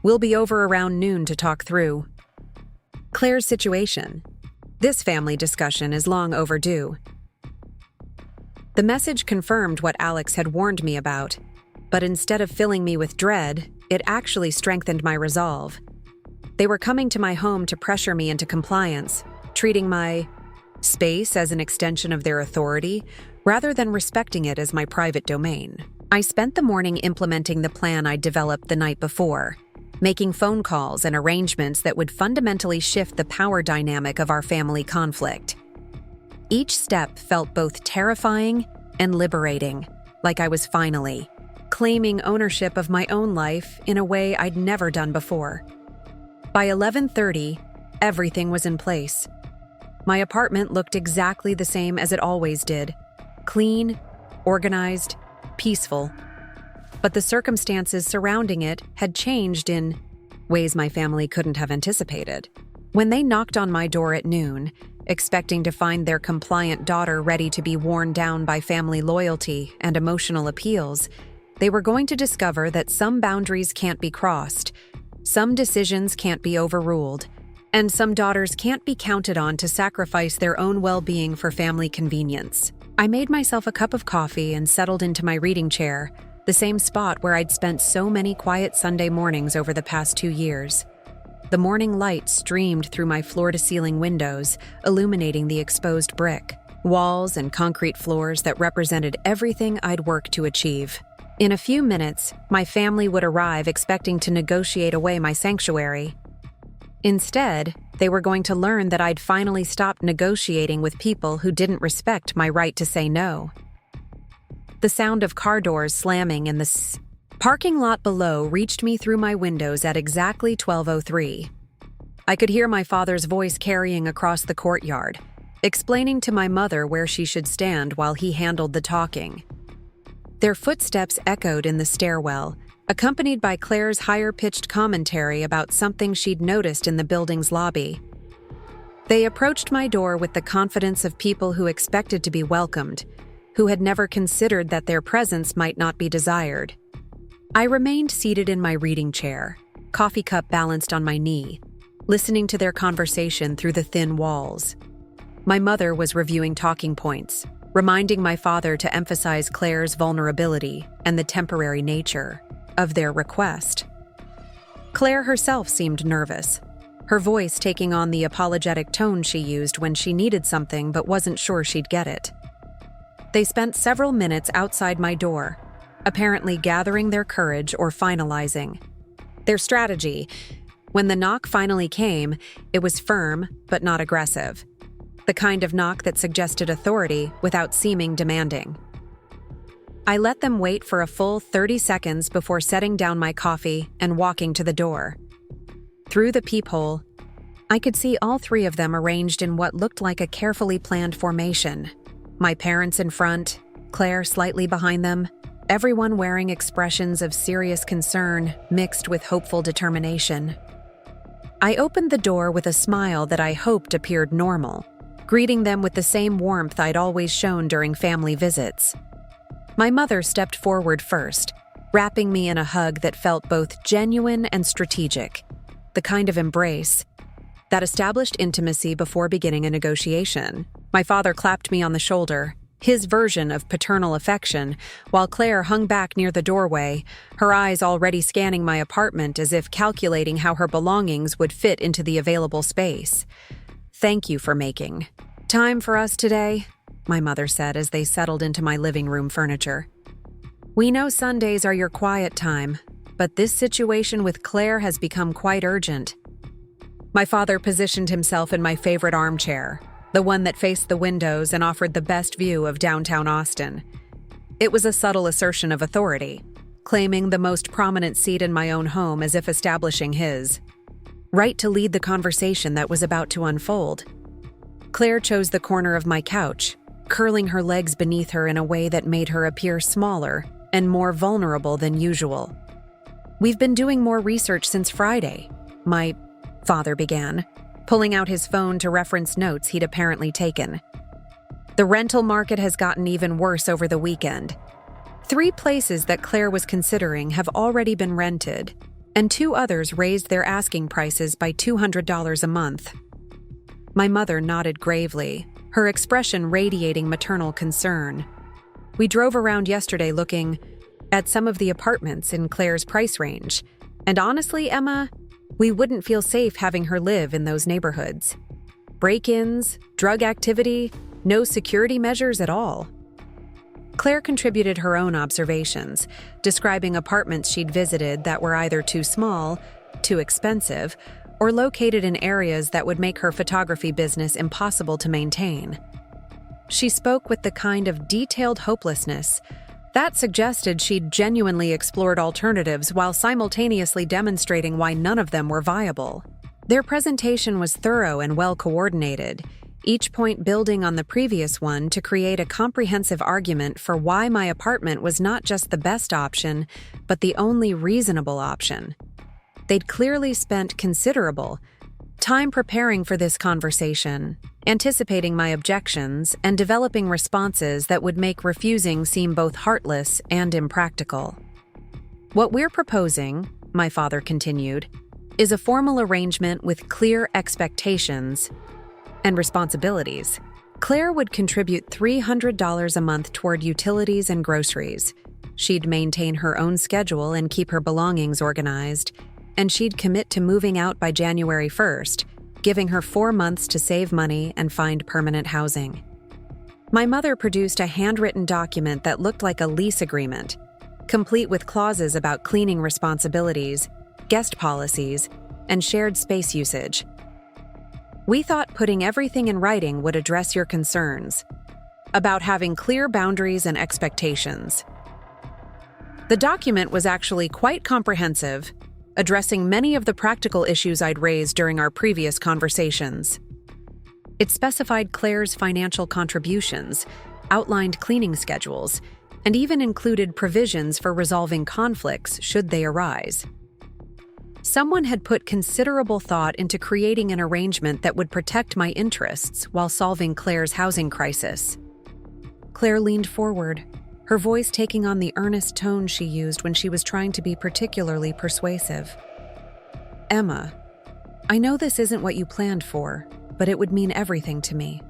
"We'll be over around noon to talk through Claire's situation. This family discussion is long overdue." The message confirmed what Alex had warned me about, but instead of filling me with dread, it actually strengthened my resolve. They were coming to my home to pressure me into compliance, treating my space as an extension of their authority, rather than respecting it as my private domain. I spent the morning implementing the plan I'd developed the night before, making phone calls and arrangements that would fundamentally shift the power dynamic of our family conflict. Each step felt both terrifying and liberating, like I was finally claiming ownership of my own life in a way I'd never done before. By 11:30, everything was in place. My apartment looked exactly the same as it always did: clean, organized, peaceful. But the circumstances surrounding it had changed in ways my family couldn't have anticipated. When they knocked on my door at noon, expecting to find their compliant daughter ready to be worn down by family loyalty and emotional appeals, they were going to discover that some boundaries can't be crossed, some decisions can't be overruled, and some daughters can't be counted on to sacrifice their own well-being for family convenience. I made myself a cup of coffee and settled into my reading chair, the same spot where I'd spent so many quiet Sunday mornings over the past 2 years. The morning light streamed through my floor-to-ceiling windows, illuminating the exposed brick, walls, and concrete floors that represented everything I'd worked to achieve. In a few minutes, my family would arrive expecting to negotiate away my sanctuary. Instead, They were going to learn that I'd finally stopped negotiating with people who didn't respect my right to say no. The sound of car doors slamming in the parking lot below reached me through my windows at exactly 12:03. I could hear my father's voice carrying across the courtyard, explaining to my mother where she should stand while he handled the talking. Their footsteps echoed in the stairwell, accompanied by Claire's higher-pitched commentary about something she'd noticed in the building's lobby. They approached my door with the confidence of people who expected to be welcomed, who had never considered that their presence might not be desired. I remained seated in my reading chair, coffee cup balanced on my knee, listening to their conversation through the thin walls. My mother was reviewing talking points, reminding my father to emphasize Claire's vulnerability and the temporary nature of their request. Claire herself seemed nervous, her voice taking on the apologetic tone she used when she needed something but wasn't sure she'd get it. They spent several minutes outside my door, apparently gathering their courage or finalizing their strategy. When the knock finally came, it was firm but not aggressive, the kind of knock that suggested authority without seeming demanding. I let them wait for a full 30 seconds before setting down my coffee and walking to the door. Through the peephole, I could see all three of them arranged in what looked like a carefully planned formation. My parents in front, Claire slightly behind them, everyone wearing expressions of serious concern mixed with hopeful determination. I opened the door with a smile that I hoped appeared normal, greeting them with the same warmth I'd always shown during family visits. My mother stepped forward first, wrapping me in a hug that felt both genuine and strategic, the kind of embrace that established intimacy before beginning a negotiation. My father clapped me on the shoulder, his version of paternal affection, while Claire hung back near the doorway, her eyes already scanning my apartment as if calculating how her belongings would fit into the available space. "Thank you for making time for us today," my mother said as they settled into my living room furniture. "We know Sundays are your quiet time, but this situation with Claire has become quite urgent." My father positioned himself in my favorite armchair, the one that faced the windows and offered the best view of downtown Austin. It was a subtle assertion of authority, claiming the most prominent seat in my own home as if establishing his right to lead the conversation that was about to unfold. Claire chose the corner of my couch, curling her legs beneath her in a way that made her appear smaller and more vulnerable than usual. "We've been doing more research since Friday," my father began, pulling out his phone to reference notes he'd apparently taken. "The rental market has gotten even worse over the weekend. 3 places that Claire was considering have already been rented, and 2 others raised their asking prices by $200 a month." My mother nodded gravely, her expression radiating maternal concern. "We drove around yesterday looking at some of the apartments in Claire's price range, and honestly, Emma, we wouldn't feel safe having her live in those neighborhoods. Break-ins, drug activity, no security measures at all." Claire contributed her own observations, describing apartments she'd visited that were either too small, too expensive, or located in areas that would make her photography business impossible to maintain. She spoke with the kind of detailed hopelessness that suggested she'd genuinely explored alternatives while simultaneously demonstrating why none of them were viable. Their presentation was thorough and well-coordinated, each point building on the previous one to create a comprehensive argument for why my apartment was not just the best option, but the only reasonable option. They'd clearly spent considerable time preparing for this conversation, anticipating my objections, and developing responses that would make refusing seem both heartless and impractical. "What we're proposing," my father continued, "is a formal arrangement with clear expectations and responsibilities. Claire would contribute $300 a month toward utilities and groceries. She'd maintain her own schedule and keep her belongings organized, and she'd commit to moving out by January 1st, giving her 4 months to save money and find permanent housing." My mother produced a handwritten document that looked like a lease agreement, complete with clauses about cleaning responsibilities, guest policies, and shared space usage. We thought putting everything in writing would address your concerns about having clear boundaries and expectations. The document was actually quite comprehensive, addressing many of the practical issues I'd raised during our previous conversations. It specified Claire's financial contributions, outlined cleaning schedules, and even included provisions for resolving conflicts should they arise. Someone had put considerable thought into creating an arrangement that would protect my interests while solving Claire's housing crisis. Claire leaned forward, her voice taking on the earnest tone she used when she was trying to be particularly persuasive. "Emma, I know this isn't what you planned for, but it would mean everything to me.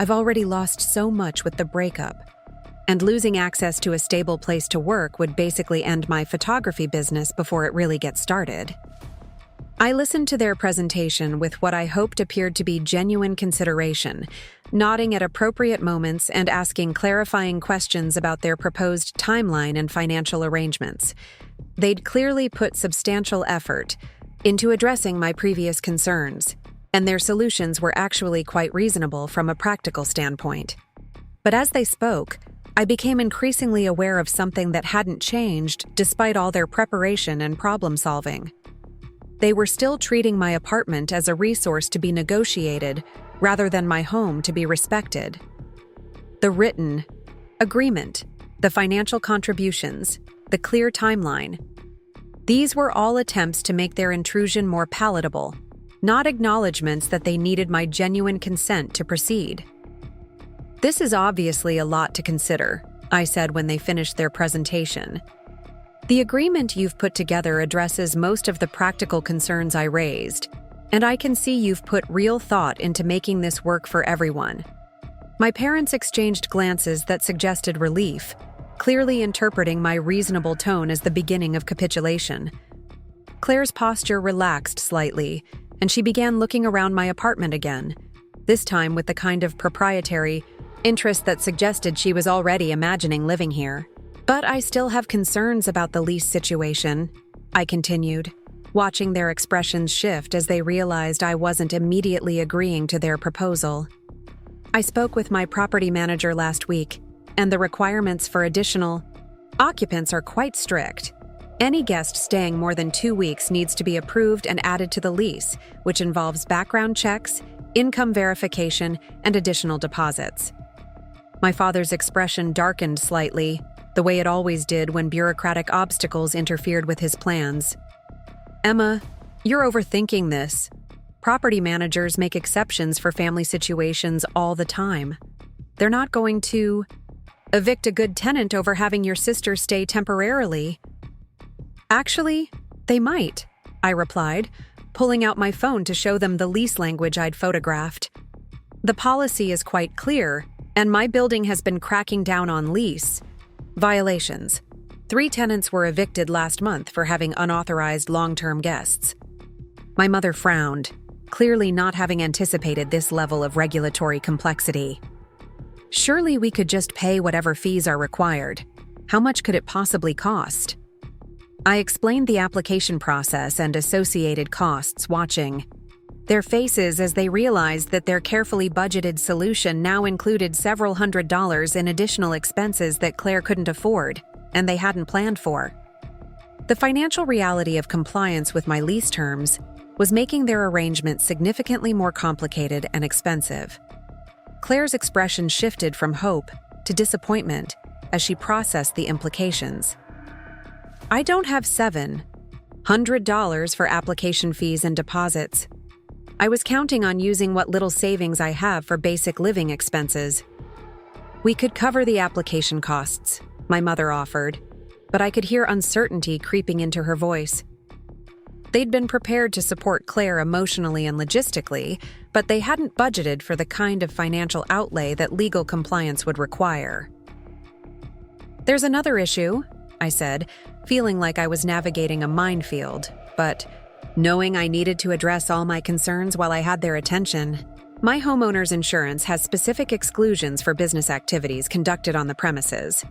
I've already lost so much with the breakup, and losing access to a stable place to work would basically end my photography business before it really gets started." I listened to their presentation with what I hoped appeared to be genuine consideration, nodding at appropriate moments and asking clarifying questions about their proposed timeline and financial arrangements. They'd clearly put substantial effort into addressing my previous concerns, and their solutions were actually quite reasonable from a practical standpoint. But as they spoke, I became increasingly aware of something that hadn't changed despite all their preparation and problem-solving. They were still treating my apartment as a resource to be negotiated rather than my home to be respected. The written agreement, the financial contributions, the clear timeline. These were all attempts to make their intrusion more palatable, not acknowledgments that they needed my genuine consent to proceed. "This is obviously a lot to consider," I said when they finished their presentation. "The agreement you've put together addresses most of the practical concerns I raised, and I can see you've put real thought into making this work for everyone." My parents exchanged glances that suggested relief, clearly interpreting my reasonable tone as the beginning of capitulation. Claire's posture relaxed slightly, and she began looking around my apartment again, this time with the kind of proprietary interest that suggested she was already imagining living here. "But I still have concerns about the lease situation," I continued, watching their expressions shift as they realized I wasn't immediately agreeing to their proposal. "I spoke with my property manager last week, and the requirements for additional occupants are quite strict. Any guest staying more than 2 weeks needs to be approved and added to the lease, which involves background checks, income verification, and additional deposits." My father's expression darkened slightly, the way it always did when bureaucratic obstacles interfered with his plans. "Emma, you're overthinking this. Property managers make exceptions for family situations all the time. They're not going to evict a good tenant over having your sister stay temporarily." "Actually, they might," I replied, pulling out my phone to show them the lease language I'd photographed. "The policy is quite clear, and my building has been cracking down on lease violations. 3 tenants were evicted last month for having unauthorized long-term guests." My mother frowned, clearly not having anticipated this level of regulatory complexity. "Surely we could just pay whatever fees are required. How much could it possibly cost?" I explained the application process and associated costs, watching their faces as they realized that their carefully budgeted solution now included several $100s in additional expenses that Claire couldn't afford, and they hadn't planned for. The financial reality of compliance with my lease terms was making their arrangement significantly more complicated and expensive. Claire's expression shifted from hope to disappointment as she processed the implications. "I don't have $700 for application fees and deposits. I was counting on using what little savings I have for basic living expenses." "We could cover the application costs," my mother offered, but I could hear uncertainty creeping into her voice. They'd been prepared to support Claire emotionally and logistically, but they hadn't budgeted for the kind of financial outlay that legal compliance would require. "There's another issue," I said, feeling like I was navigating a minefield, but knowing I needed to address all my concerns while I had their attention. "My homeowner's insurance has specific exclusions for business activities conducted on the premises.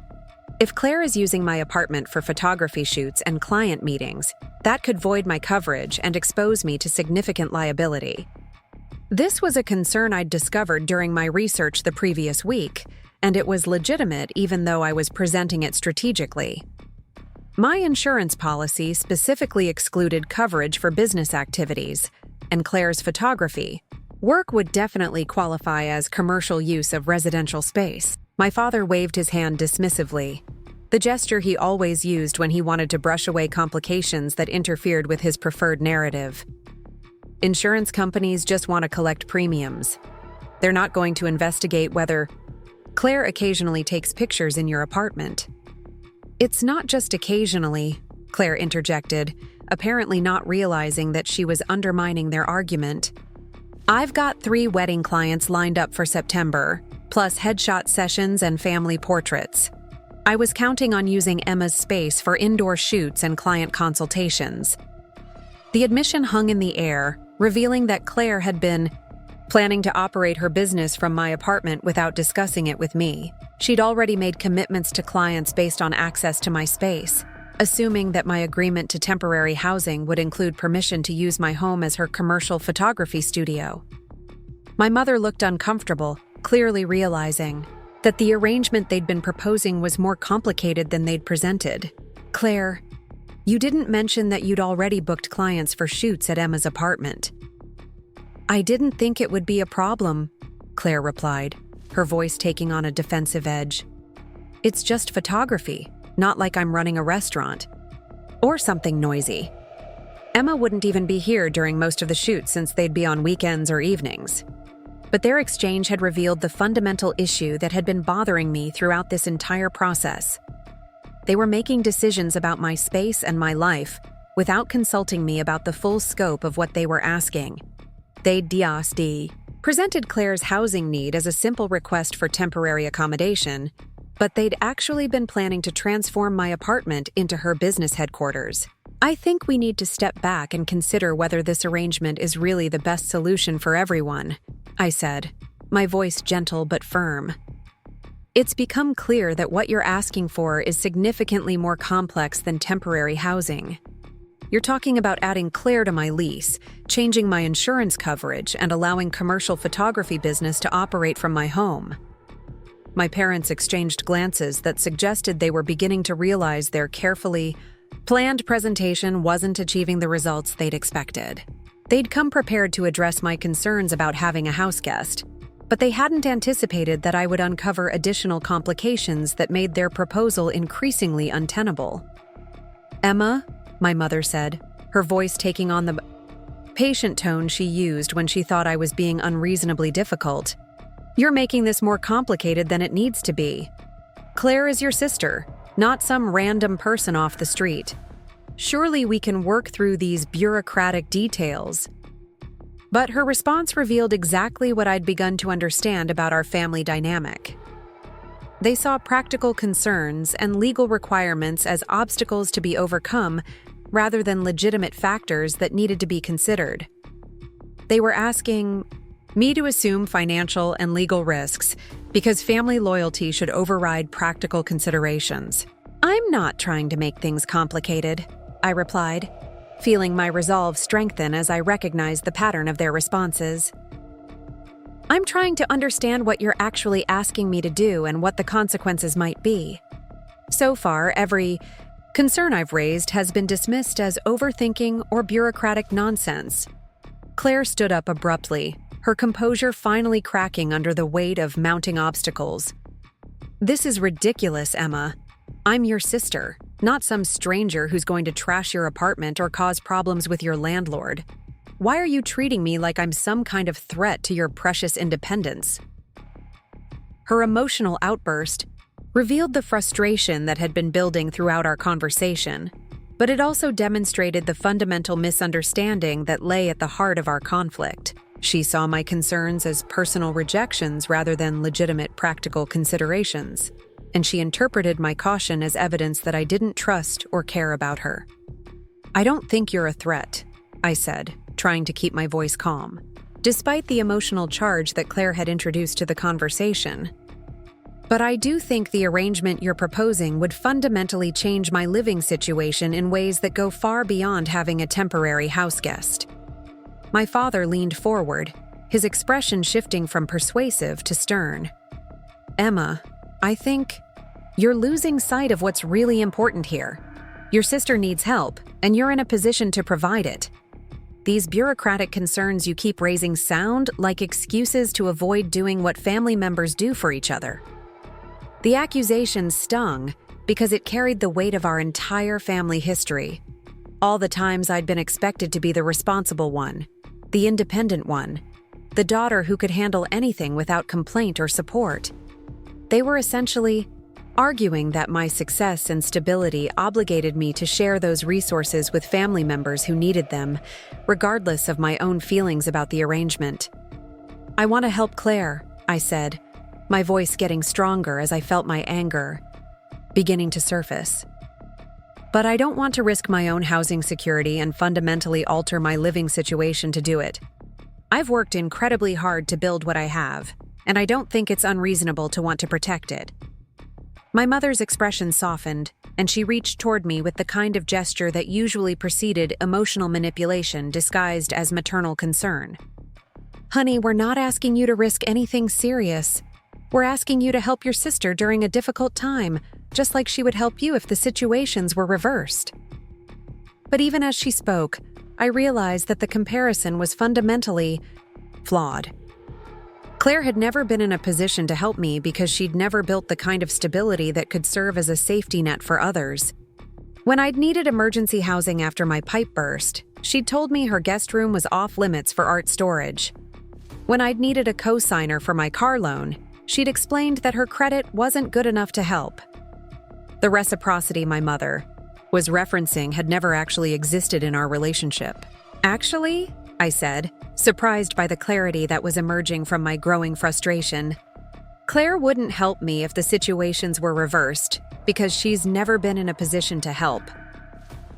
If Claire is using my apartment for photography shoots and client meetings, that could void my coverage and expose me to significant liability. This was a concern I'd discovered during my research the previous week, and it was legitimate even though I was presenting it strategically. My insurance policy specifically excluded coverage for business activities, and Claire's photography. Work would definitely qualify as commercial use of residential space. My father waved his hand dismissively, the gesture he always used when he wanted to brush away complications that interfered with his preferred narrative. Insurance companies just want to collect premiums. They're not going to investigate whether Claire occasionally takes pictures in your apartment. It's not just occasionally, Claire interjected, apparently not realizing that she was undermining their argument. I've got 3 wedding clients lined up for September, plus headshot sessions and family portraits. I was counting on using Emma's space for indoor shoots and client consultations. The admission hung in the air, revealing that Claire had been planning to operate her business from my apartment without discussing it with me. She'd already made commitments to clients based on access to my space, assuming that my agreement to temporary housing would include permission to use my home as her commercial photography studio. My mother looked uncomfortable, clearly realizing that the arrangement they'd been proposing was more complicated than they'd presented. Claire, you didn't mention that you'd already booked clients for shoots at Emma's apartment. I didn't think it would be a problem, Claire replied, her voice taking on a defensive edge. It's just photography, not like I'm running a restaurant. Or something noisy. Emma wouldn't even be here during most of the shoots since they'd be on weekends or evenings. But their exchange had revealed the fundamental issue that had been bothering me throughout this entire process. They were making decisions about my space and my life without consulting me about the full scope of what they were asking. They'd presented Claire's housing need as a simple request for temporary accommodation, but they'd actually been planning to transform my apartment into her business headquarters. I think we need to step back and consider whether this arrangement is really the best solution for everyone, I said, my voice gentle but firm. It's become clear that what you're asking for is significantly more complex than temporary housing. You're talking about adding Claire to my lease, changing my insurance coverage, and allowing commercial photography business to operate from my home. My parents exchanged glances that suggested they were beginning to realize their carefully planned presentation wasn't achieving the results they'd expected. They'd come prepared to address my concerns about having a house guest, but they hadn't anticipated that I would uncover additional complications that made their proposal increasingly untenable. Emma, my mother said, her voice taking on the patient tone she used when she thought I was being unreasonably difficult. You're making this more complicated than it needs to be. Claire is your sister, not some random person off the street. Surely we can work through these bureaucratic details. But her response revealed exactly what I'd begun to understand about our family dynamic. They saw practical concerns and legal requirements as obstacles to be overcome rather than legitimate factors that needed to be considered. They were asking me to assume financial and legal risks because family loyalty should override practical considerations. I'm not trying to make things complicated, I replied, feeling my resolve strengthen as I recognized the pattern of their responses. I'm trying to understand what you're actually asking me to do and what the consequences might be. So far, every concern I've raised has been dismissed as overthinking or bureaucratic nonsense. Claire stood up abruptly, her composure finally cracking under the weight of mounting obstacles. This is ridiculous, Emma. I'm your sister, not some stranger who's going to trash your apartment or cause problems with your landlord. Why are you treating me like I'm some kind of threat to your precious independence? Her emotional outburst revealed the frustration that had been building throughout our conversation, but it also demonstrated the fundamental misunderstanding that lay at the heart of our conflict. She saw my concerns as personal rejections rather than legitimate practical considerations, and she interpreted my caution as evidence that I didn't trust or care about her. I don't think you're a threat, I said, trying to keep my voice calm, despite the emotional charge that Claire had introduced to the conversation. But I do think the arrangement you're proposing would fundamentally change my living situation in ways that go far beyond having a temporary house guest. My father leaned forward, his expression shifting from persuasive to stern. "Emma, I think you're losing sight of what's really important here. Your sister needs help, and you're in a position to provide it. These bureaucratic concerns you keep raising sound like excuses to avoid doing what family members do for each other." The accusation stung because it carried the weight of our entire family history. All the times I'd been expected to be the responsible one, the independent one, the daughter who could handle anything without complaint or support. They were essentially arguing that my success and stability obligated me to share those resources with family members who needed them, regardless of my own feelings about the arrangement. "I want to help Claire," I said, my voice getting stronger as I felt my anger beginning to surface. "But I don't want to risk my own housing security and fundamentally alter my living situation to do it. I've worked incredibly hard to build what I have, and I don't think it's unreasonable to want to protect it." My mother's expression softened, and she reached toward me with the kind of gesture that usually preceded emotional manipulation disguised as maternal concern. "Honey, we're not asking you to risk anything serious. We're asking you to help your sister during a difficult time, just like she would help you if the situations were reversed." But even as she spoke, I realized that the comparison was fundamentally flawed. Claire had never been in a position to help me because she'd never built the kind of stability that could serve as a safety net for others. When I'd needed emergency housing after my pipe burst, she'd told me her guest room was off limits for art storage. When I'd needed a co-signer for my car loan, she'd explained that her credit wasn't good enough to help. The reciprocity my mother was referencing had never actually existed in our relationship. "Actually," I said, surprised by the clarity that was emerging from my growing frustration, "Claire wouldn't help me if the situations were reversed because she's never been in a position to help.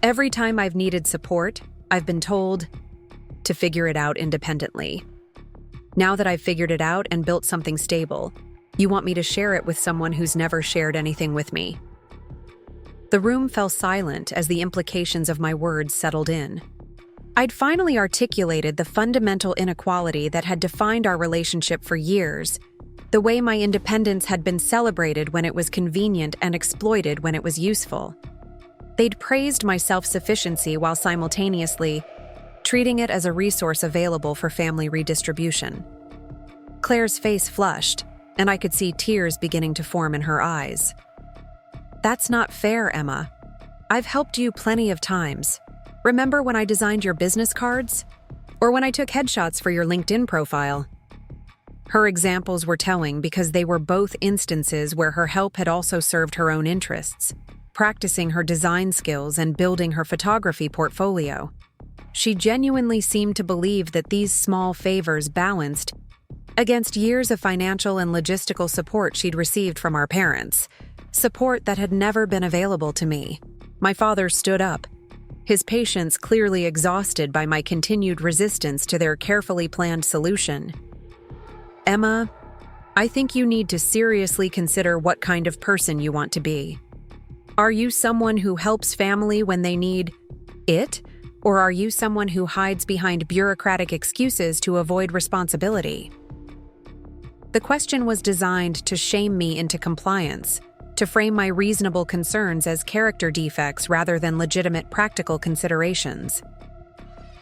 Every time I've needed support, I've been told to figure it out independently. Now that I've figured it out and built something stable, you want me to share it with someone who's never shared anything with me." The room fell silent as the implications of my words settled in. I'd finally articulated the fundamental inequality that had defined our relationship for years, the way my independence had been celebrated when it was convenient and exploited when it was useful. They'd praised my self-sufficiency while simultaneously treating it as a resource available for family redistribution. Claire's face flushed, and I could see tears beginning to form in her eyes. "That's not fair, Emma. I've helped you plenty of times. Remember when I designed your business cards? Or when I took headshots for your LinkedIn profile?" Her examples were telling because they were both instances where her help had also served her own interests, practicing her design skills and building her photography portfolio. She genuinely seemed to believe that these small favors balanced against years of financial and logistical support she'd received from our parents, support that had never been available to me. My father stood up, his patience clearly exhausted by my continued resistance to their carefully planned solution. "Emma, I think you need to seriously consider what kind of person you want to be. Are you someone who helps family when they need it? Or are you someone who hides behind bureaucratic excuses to avoid responsibility?" The question was designed to shame me into compliance, to frame my reasonable concerns as character defects rather than legitimate practical considerations.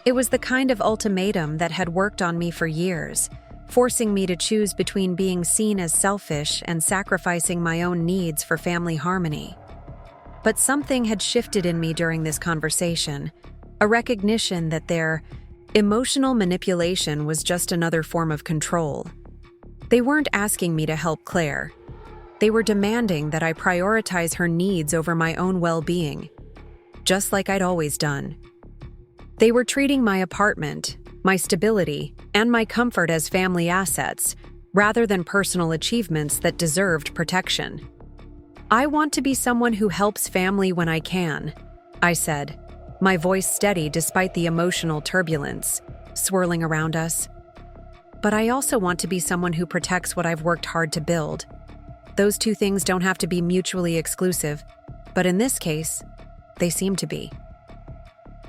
It was the kind of ultimatum that had worked on me for years, forcing me to choose between being seen as selfish and sacrificing my own needs for family harmony. But something had shifted in me during this conversation, a recognition that their emotional manipulation was just another form of control. They weren't asking me to help Claire. They were demanding that I prioritize her needs over my own well-being, just like I'd always done. They were treating my apartment, my stability, and my comfort as family assets, rather than personal achievements that deserved protection. "I want to be someone who helps family when I can," I said, my voice steady despite the emotional turbulence swirling around us. "But I also want to be someone who protects what I've worked hard to build. Those two things don't have to be mutually exclusive, but in this case, they seem to be."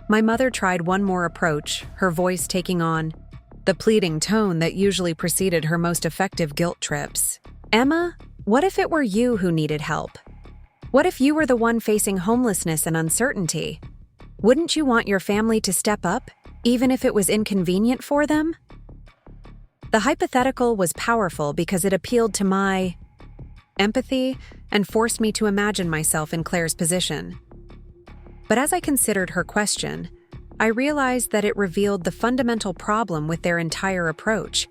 My mother tried one more approach, her voice taking on the pleading tone that usually preceded her most effective guilt trips. "Emma, what if it were you who needed help? What if you were the one facing homelessness and uncertainty? Wouldn't you want your family to step up, even if it was inconvenient for them?" The hypothetical was powerful because it appealed to my empathy and forced me to imagine myself in Claire's position. But as I considered her question, I realized that it revealed the fundamental problem with their entire approach.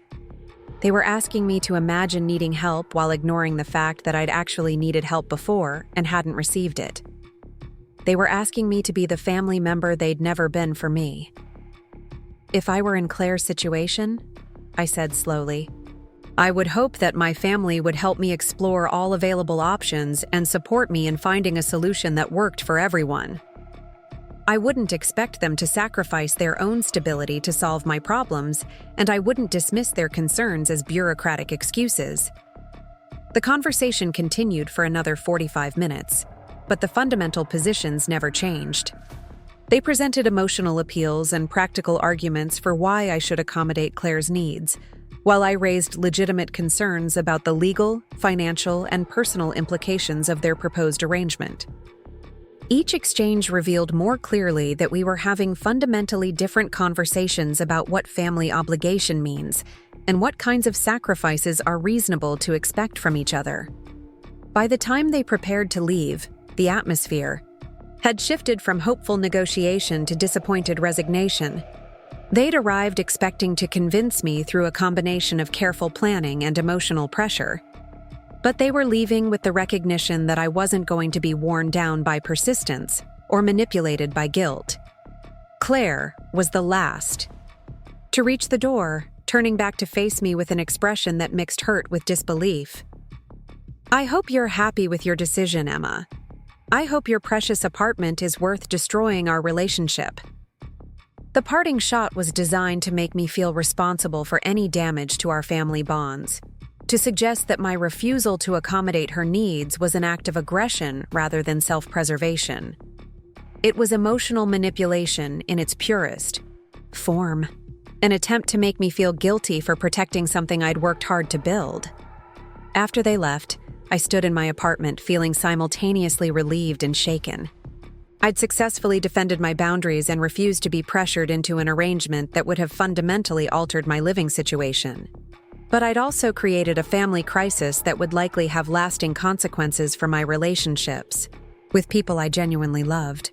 They were asking me to imagine needing help while ignoring the fact that I'd actually needed help before and hadn't received it. They were asking me to be the family member they'd never been for me. "If I were in Claire's situation," I said slowly, "I would hope that my family would help me explore all available options and support me in finding a solution that worked for everyone. I wouldn't expect them to sacrifice their own stability to solve my problems, and I wouldn't dismiss their concerns as bureaucratic excuses." The conversation continued for another 45 minutes, but the fundamental positions never changed. They presented emotional appeals and practical arguments for why I should accommodate Claire's needs, while I raised legitimate concerns about the legal, financial, and personal implications of their proposed arrangement. Each exchange revealed more clearly that we were having fundamentally different conversations about what family obligation means and what kinds of sacrifices are reasonable to expect from each other. By the time they prepared to leave, the atmosphere had shifted from hopeful negotiation to disappointed resignation. They'd arrived expecting to convince me through a combination of careful planning and emotional pressure. But they were leaving with the recognition that I wasn't going to be worn down by persistence or manipulated by guilt. Claire was the last to reach the door, turning back to face me with an expression that mixed hurt with disbelief. "I hope you're happy with your decision, Emma. I hope your precious apartment is worth destroying our relationship." The parting shot was designed to make me feel responsible for any damage to our family bonds, to suggest that my refusal to accommodate her needs was an act of aggression rather than self-preservation. It was emotional manipulation in its purest form, an attempt to make me feel guilty for protecting something I'd worked hard to build. After they left, I stood in my apartment feeling simultaneously relieved and shaken. I'd successfully defended my boundaries and refused to be pressured into an arrangement that would have fundamentally altered my living situation. But I'd also created a family crisis that would likely have lasting consequences for my relationships with people I genuinely loved.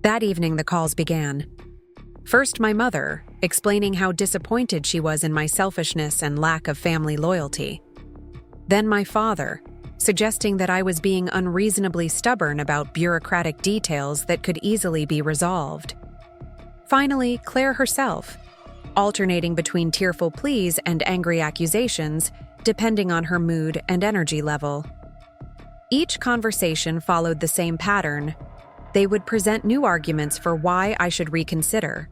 That evening, the calls began. First, my mother, explaining how disappointed she was in my selfishness and lack of family loyalty. Then my father, suggesting that I was being unreasonably stubborn about bureaucratic details that could easily be resolved. Finally, Claire herself, alternating between tearful pleas and angry accusations, depending on her mood and energy level. Each conversation followed the same pattern. They would present new arguments for why I should reconsider.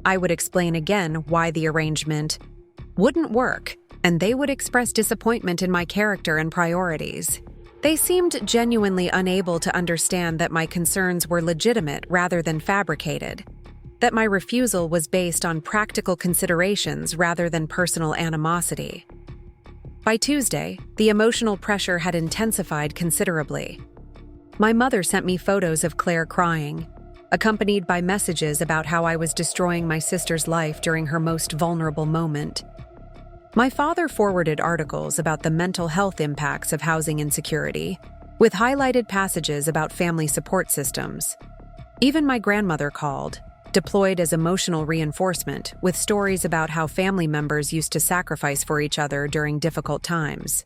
I would explain again why the arrangement wouldn't work, and they would express disappointment in my character and priorities. They seemed genuinely unable to understand that my concerns were legitimate rather than fabricated, that my refusal was based on practical considerations rather than personal animosity. By Tuesday, the emotional pressure had intensified considerably. My mother sent me photos of Claire crying, accompanied by messages about how I was destroying my sister's life during her most vulnerable moment. My father forwarded articles about the mental health impacts of housing insecurity, with highlighted passages about family support systems. Even my grandmother called, deployed as emotional reinforcement, with stories about how family members used to sacrifice for each other during difficult times.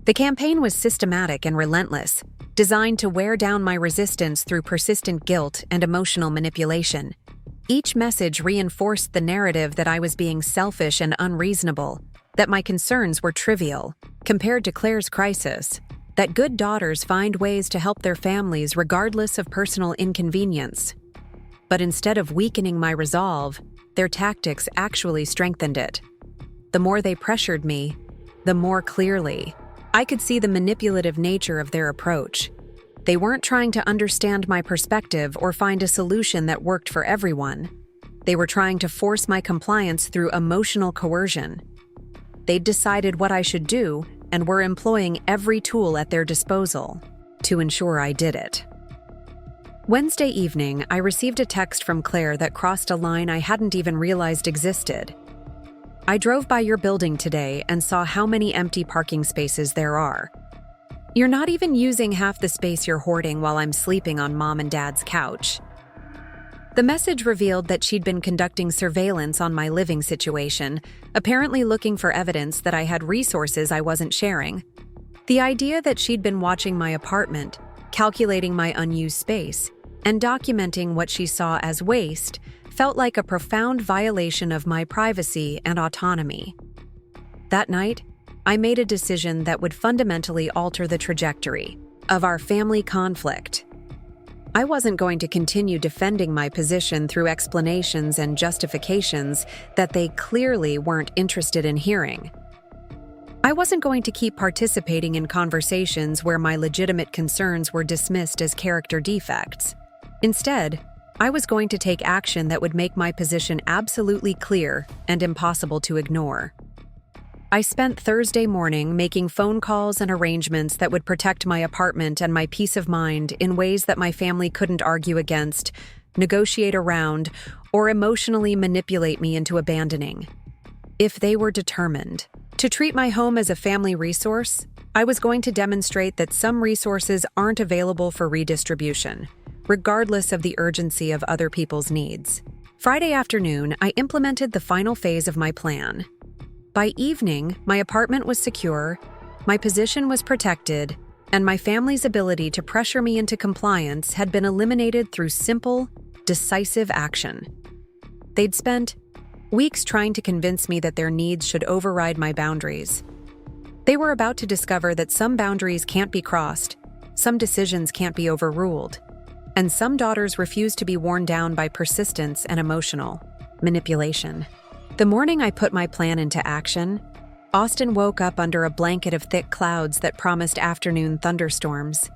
The campaign was systematic and relentless, designed to wear down my resistance through persistent guilt and emotional manipulation. Each message reinforced the narrative that I was being selfish and unreasonable, that my concerns were trivial compared to Claire's crisis, that good daughters find ways to help their families regardless of personal inconvenience. But instead of weakening my resolve, their tactics actually strengthened it. The more they pressured me, the more clearly I could see the manipulative nature of their approach. They weren't trying to understand my perspective or find a solution that worked for everyone. They were trying to force my compliance through emotional coercion. They'd decided what I should do and were employing every tool at their disposal to ensure I did it. Wednesday evening, I received a text from Claire that crossed a line I hadn't even realized existed. I drove by your building today and saw how many empty parking spaces there are. You're not even using half the space you're hoarding while I'm sleeping on Mom and Dad's couch. The message revealed that she'd been conducting surveillance on my living situation, apparently looking for evidence that I had resources I wasn't sharing. The idea that she'd been watching my apartment, calculating my unused space, and documenting what she saw as waste felt like a profound violation of my privacy and autonomy. That night, I made a decision that would fundamentally alter the trajectory of our family conflict. I wasn't going to continue defending my position through explanations and justifications that they clearly weren't interested in hearing. I wasn't going to keep participating in conversations where my legitimate concerns were dismissed as character defects. Instead, I was going to take action that would make my position absolutely clear and impossible to ignore. I spent Thursday morning making phone calls and arrangements that would protect my apartment and my peace of mind in ways that my family couldn't argue against, negotiate around, or emotionally manipulate me into abandoning. If they were determined to treat my home as a family resource, I was going to demonstrate that some resources aren't available for redistribution, regardless of the urgency of other people's needs. Friday afternoon, I implemented the final phase of my plan. By evening, my apartment was secure, my position was protected, and my family's ability to pressure me into compliance had been eliminated through simple, decisive action. They'd spent weeks trying to convince me that their needs should override my boundaries. They were about to discover that some boundaries can't be crossed, some decisions can't be overruled, and some daughters refuse to be worn down by persistence and emotional manipulation. The morning I put my plan into action, Austin woke up under a blanket of thick clouds that promised afternoon thunderstorms.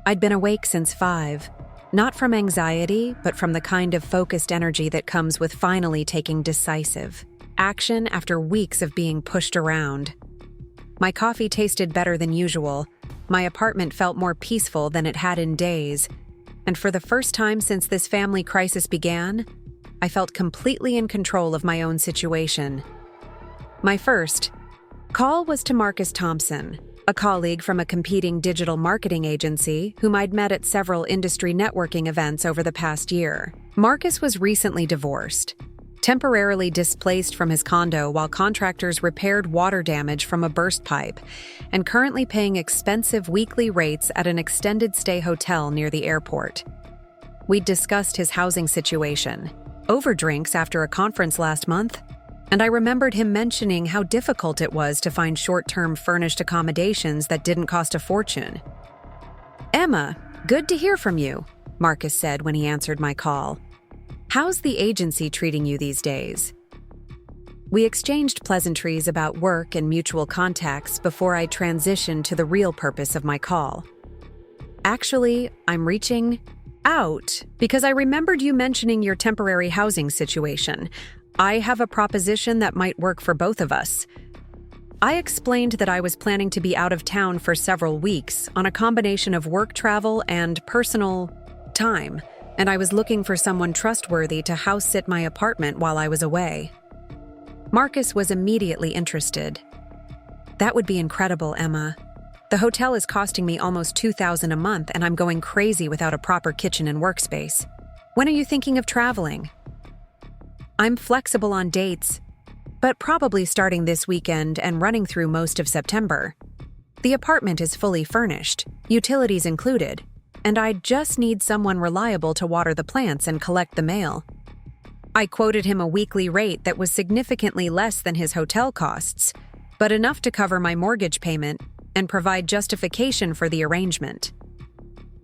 I'd been awake since 5, not from anxiety, but from the kind of focused energy that comes with finally taking decisive action after weeks of being pushed around. My coffee tasted better than usual, my apartment felt more peaceful than it had in days, and for the first time since this family crisis began, I felt completely in control of my own situation. My first call was to Marcus Thompson, a colleague from a competing digital marketing agency whom I'd met at several industry networking events over the past year. Marcus was recently divorced, temporarily displaced from his condo while contractors repaired water damage from a burst pipe, and currently paying expensive weekly rates at an extended stay hotel near the airport. We'd discussed his housing situation, over drinks after a conference last month, and I remembered him mentioning how difficult it was to find short-term furnished accommodations that didn't cost a fortune. "Emma, good to hear from you," Marcus said when he answered my call. "How's the agency treating you these days?" We exchanged pleasantries about work and mutual contacts before I transitioned to the real purpose of my call. "Actually, I'm reaching out because I remembered you mentioning your temporary housing situation. I have a proposition that might work for both of us." I explained that I was planning to be out of town for several weeks on a combination of work travel and personal time, and I was looking for someone trustworthy to house sit my apartment while I was away. Marcus was immediately interested. "That would be incredible, Emma. The hotel is costing me almost $2,000 a month, and I'm going crazy without a proper kitchen and workspace. When are you thinking of traveling?" "I'm flexible on dates, but probably starting this weekend and running through most of September. The apartment is fully furnished, utilities included, and I just need someone reliable to water the plants and collect the mail." I quoted him a weekly rate that was significantly less than his hotel costs, but enough to cover my mortgage payment and provide justification for the arrangement.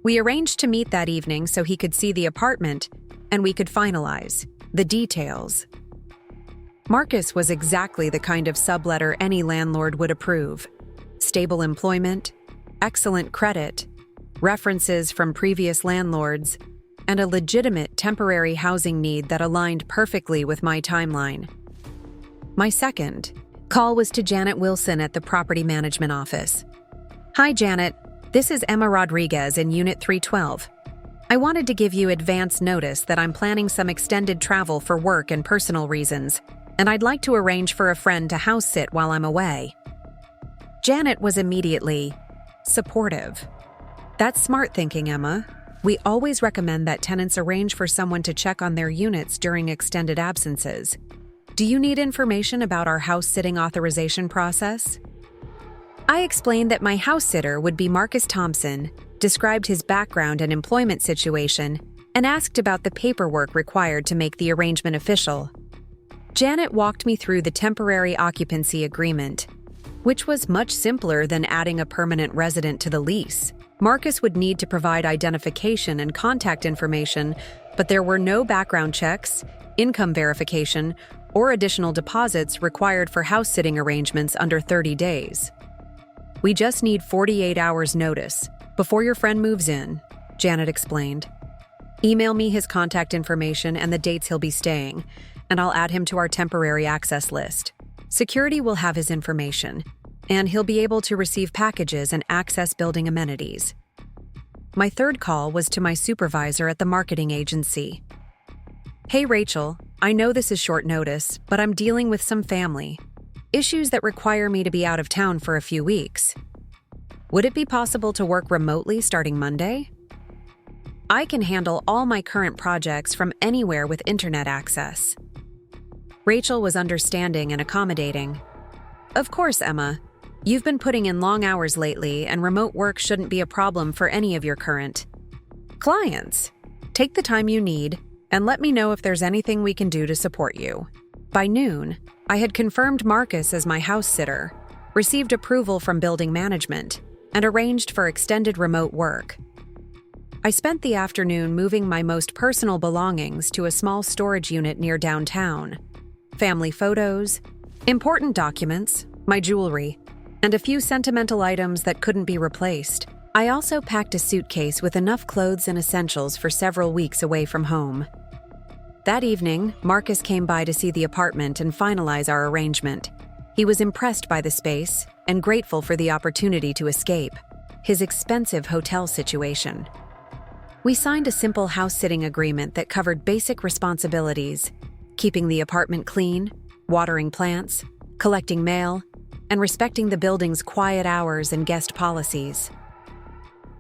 We arranged to meet that evening so he could see the apartment and we could finalize the details. Marcus was exactly the kind of subletter any landlord would approve. Stable employment, excellent credit, references from previous landlords, and a legitimate temporary housing need that aligned perfectly with my timeline. My second call was to Janet Wilson at the property management office. Hi, Janet. This is Emma Rodriguez in Unit 312. I wanted to give you advance notice that I'm planning some extended travel for work and personal reasons, and I'd like to arrange for a friend to house sit while I'm away. Janet was immediately supportive. That's smart thinking, Emma. We always recommend that tenants arrange for someone to check on their units during extended absences. Do you need information about our house sitting authorization process? I explained that my house sitter would be Marcus Thompson, described his background and employment situation, and asked about the paperwork required to make the arrangement official. Janet walked me through the temporary occupancy agreement, which was much simpler than adding a permanent resident to the lease. Marcus would need to provide identification and contact information, but there were no background checks, income verification, or additional deposits required for house-sitting arrangements under 30 days. We just need 48 hours notice before your friend moves in, Janet explained. Email me his contact information and the dates he'll be staying, and I'll add him to our temporary access list. Security will have his information, and he'll be able to receive packages and access building amenities. My third call was to my supervisor at the marketing agency. Hey, Rachel, I know this is short notice, but I'm dealing with some family issues that require me to be out of town for a few weeks. Would it be possible to work remotely starting Monday? I can handle all my current projects from anywhere with internet access. Rachel was understanding and accommodating. Of course, Emma. You've been putting in long hours lately, and remote work shouldn't be a problem for any of your current clients. Take the time you need, and let me know if there's anything we can do to support you. By noon, I had confirmed Marcus as my house sitter, received approval from building management, and arranged for extended remote work. I spent the afternoon moving my most personal belongings to a small storage unit near downtown. Family photos, important documents, my jewelry, and a few sentimental items that couldn't be replaced. I also packed a suitcase with enough clothes and essentials for several weeks away from home. That evening, Marcus came by to see the apartment and finalize our arrangement. He was impressed by the space and grateful for the opportunity to escape his expensive hotel situation. We signed a simple house-sitting agreement that covered basic responsibilities: keeping the apartment clean, watering plants, collecting mail, and respecting the building's quiet hours and guest policies.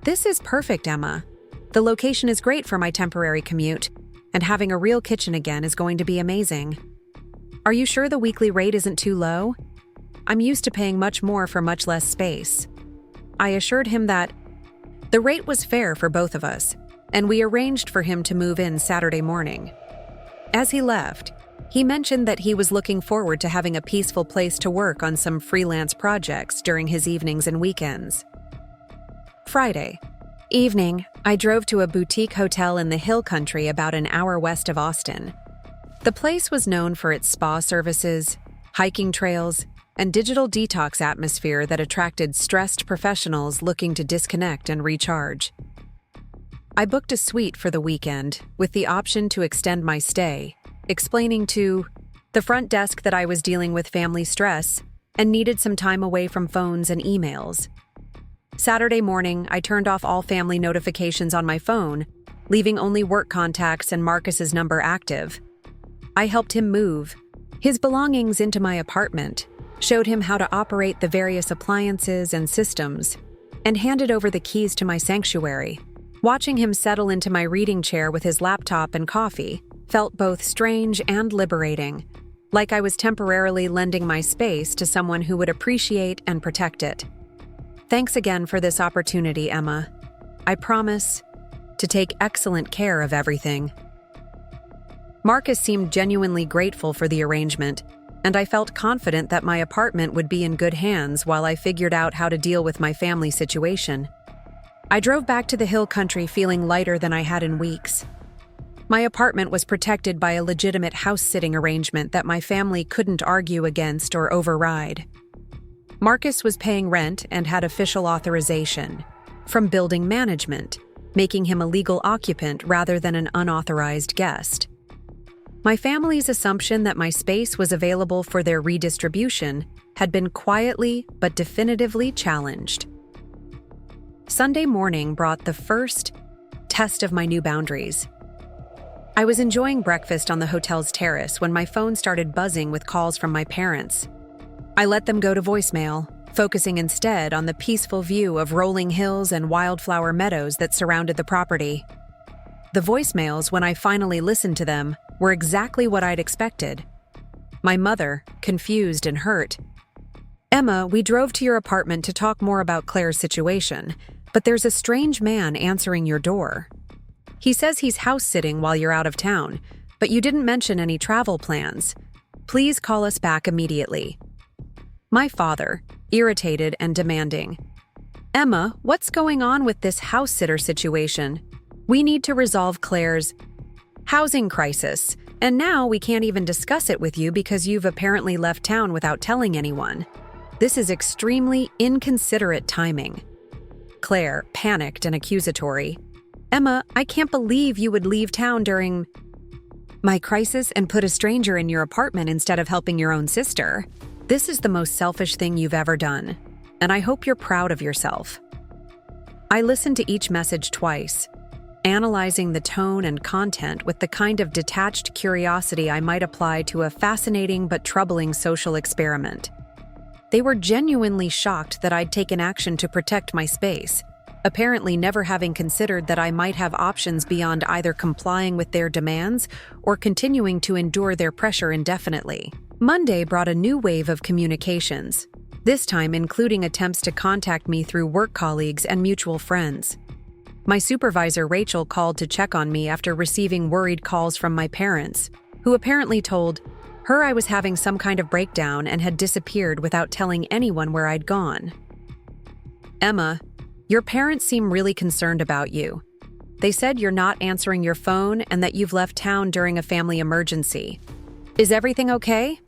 This is perfect, Emma. The location is great for my temporary commute, and having a real kitchen again is going to be amazing. Are you sure the weekly rate isn't too low? I'm used to paying much more for much less space. I assured him that the rate was fair for both of us, and we arranged for him to move in Saturday morning. As he left, he mentioned that he was looking forward to having a peaceful place to work on some freelance projects during his evenings and weekends. Friday evening, I drove to a boutique hotel in the Hill Country about an hour west of Austin. The place was known for its spa services, hiking trails, and digital detox atmosphere that attracted stressed professionals looking to disconnect and recharge. I booked a suite for the weekend with the option to extend my stay, explaining to the front desk that I was dealing with family stress and needed some time away from phones and emails. Saturday morning, I turned off all family notifications on my phone, leaving only work contacts and Marcus's number active. I helped him move his belongings into my apartment, showed him how to operate the various appliances and systems, and handed over the keys to my sanctuary. Watching him settle into my reading chair with his laptop and coffee felt both strange and liberating, like I was temporarily lending my space to someone who would appreciate and protect it. Thanks again for this opportunity, Emma. I promise to take excellent care of everything. Marcus seemed genuinely grateful for the arrangement, and I felt confident that my apartment would be in good hands while I figured out how to deal with my family situation. I drove back to the Hill Country feeling lighter than I had in weeks. My apartment was protected by a legitimate house-sitting arrangement that my family couldn't argue against or override. Marcus was paying rent and had official authorization from building management, making him a legal occupant rather than an unauthorized guest. My family's assumption that my space was available for their redistribution had been quietly but definitively challenged. Sunday morning brought the first test of my new boundaries. I was enjoying breakfast on the hotel's terrace when my phone started buzzing with calls from my parents. I let them go to voicemail, focusing instead on the peaceful view of rolling hills and wildflower meadows that surrounded the property. The voicemails, when I finally listened to them, were exactly what I'd expected. My mother, confused and hurt. "Emma, we drove to your apartment to talk more about Claire's situation, but there's a strange man answering your door. He says he's house-sitting while you're out of town, but you didn't mention any travel plans. Please call us back immediately." My father, irritated and demanding. "Emma, what's going on with this house-sitter situation? We need to resolve Claire's housing crisis, and now we can't even discuss it with you because you've apparently left town without telling anyone. This is extremely inconsiderate timing." Claire, panicked and accusatory. "Emma, I can't believe you would leave town during my crisis and put a stranger in your apartment instead of helping your own sister. This is the most selfish thing you've ever done, and I hope you're proud of yourself." I listened to each message twice, analyzing the tone and content with the kind of detached curiosity I might apply to a fascinating but troubling social experiment. They were genuinely shocked that I'd taken action to protect my space, apparently never having considered that I might have options beyond either complying with their demands or continuing to endure their pressure indefinitely. Monday brought a new wave of communications, this time including attempts to contact me through work colleagues and mutual friends. My supervisor, Rachel, called to check on me after receiving worried calls from my parents, who apparently told her I was having some kind of breakdown and had disappeared without telling anyone where I'd gone. "Emma, your parents seem really concerned about you. They said you're not answering your phone and that you've left town during a family emergency. Is everything okay?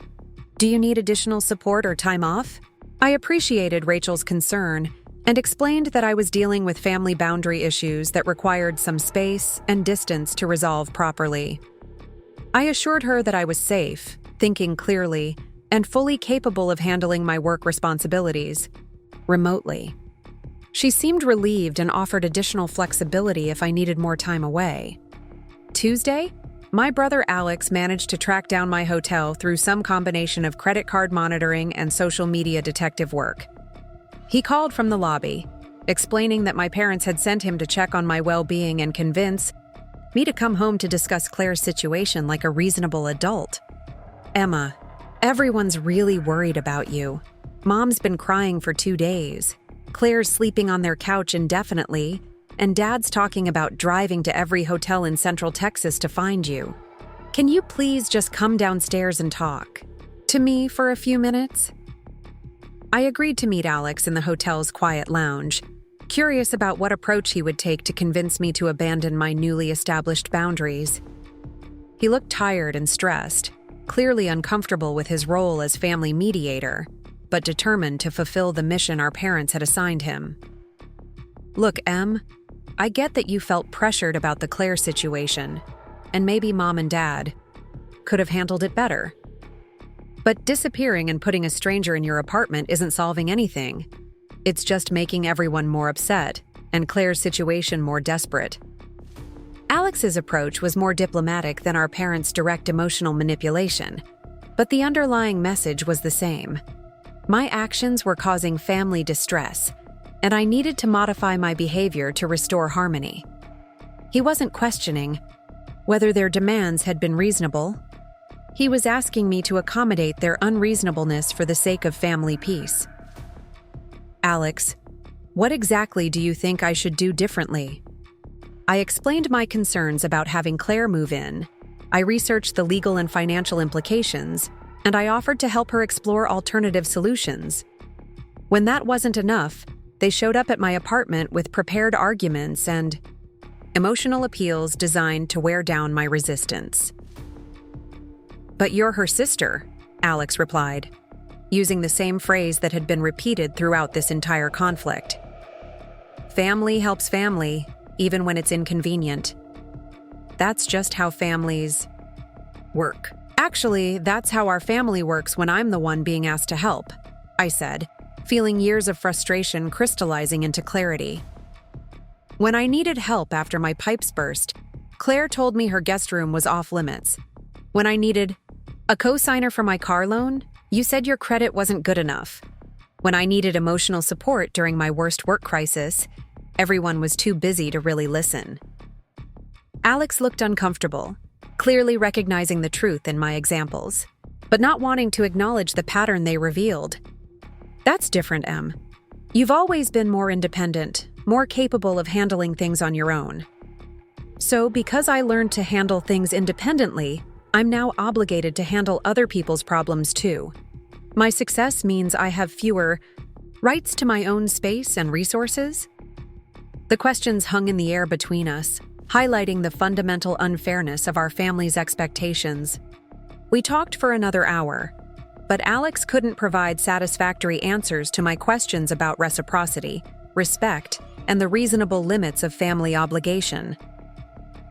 Do you need additional support or time off?" I appreciated Rachel's concern and explained that I was dealing with family boundary issues that required some space and distance to resolve properly. I assured her that I was safe, thinking clearly, and fully capable of handling my work responsibilities remotely. She seemed relieved and offered additional flexibility if I needed more time away. Tuesday, my brother Alex managed to track down my hotel through some combination of credit card monitoring and social media detective work. He called from the lobby, explaining that my parents had sent him to check on my well-being and convince me to come home to discuss Claire's situation like a reasonable adult. "Emma, everyone's really worried about you. Mom's been crying for 2 days. Claire's sleeping on their couch indefinitely, and Dad's talking about driving to every hotel in Central Texas to find you. Can you please just come downstairs and talk to me for a few minutes?" I agreed to meet Alex in the hotel's quiet lounge, curious about what approach he would take to convince me to abandon my newly established boundaries. He looked tired and stressed, clearly uncomfortable with his role as family mediator, but determined to fulfill the mission our parents had assigned him. "Look, Em, I get that you felt pressured about the Claire situation, and maybe Mom and Dad could have handled it better. But disappearing and putting a stranger in your apartment isn't solving anything. It's just making everyone more upset, and Claire's situation more desperate." Alex's approach was more diplomatic than our parents' direct emotional manipulation, but the underlying message was the same. My actions were causing family distress, and I needed to modify my behavior to restore harmony. He wasn't questioning whether their demands had been reasonable. He was asking me to accommodate their unreasonableness for the sake of family peace. "Alex, what exactly do you think I should do differently?" I explained my concerns about having Claire move in. I researched the legal and financial implications, and I offered to help her explore alternative solutions. When that wasn't enough, they showed up at my apartment with prepared arguments and emotional appeals designed to wear down my resistance. "But you're her sister," Alex replied, using the same phrase that had been repeated throughout this entire conflict. "Family helps family. even when it's inconvenient. That's just how families work. Actually, that's how our family works when I'm the one being asked to help, I said, feeling years of frustration crystallizing into clarity. When I needed help after my pipes burst, Claire told me her guest room was off limits. When I needed a co-signer for my car loan, you said your credit wasn't good enough. When I needed emotional support during my worst work crisis, everyone was too busy to really listen. Alex looked uncomfortable, clearly recognizing the truth in my examples, but not wanting to acknowledge the pattern they revealed. That's different, Em. You've always been more independent, more capable of handling things on your own. So, because I learned to handle things independently, I'm now obligated to handle other people's problems too. My success means I have fewer rights to my own space and resources. The questions hung in the air between us, highlighting the fundamental unfairness of our family's expectations. We talked for another hour, but Alex couldn't provide satisfactory answers to my questions about reciprocity, respect, and the reasonable limits of family obligation.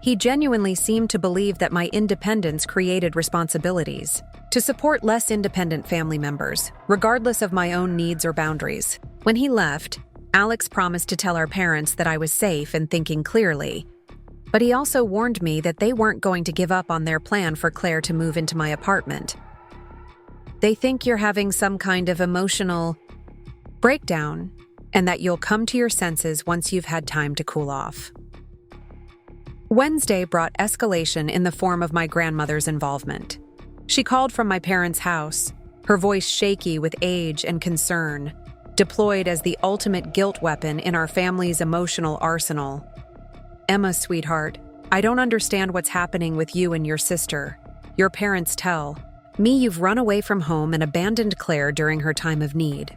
He genuinely seemed to believe that my independence created responsibilities to support less independent family members, regardless of my own needs or boundaries. When he left, Alex promised to tell our parents that I was safe and thinking clearly, but he also warned me that they weren't going to give up on their plan for Claire to move into my apartment. They think you're having some kind of emotional breakdown, and that you'll come to your senses once you've had time to cool off. Wednesday brought escalation in the form of my grandmother's involvement. She called from my parents' house, her voice shaky with age and concern, deployed as the ultimate guilt weapon in our family's emotional arsenal. Emma, sweetheart, I don't understand what's happening with you and your sister. Your parents tell me you've run away from home and abandoned Claire during her time of need.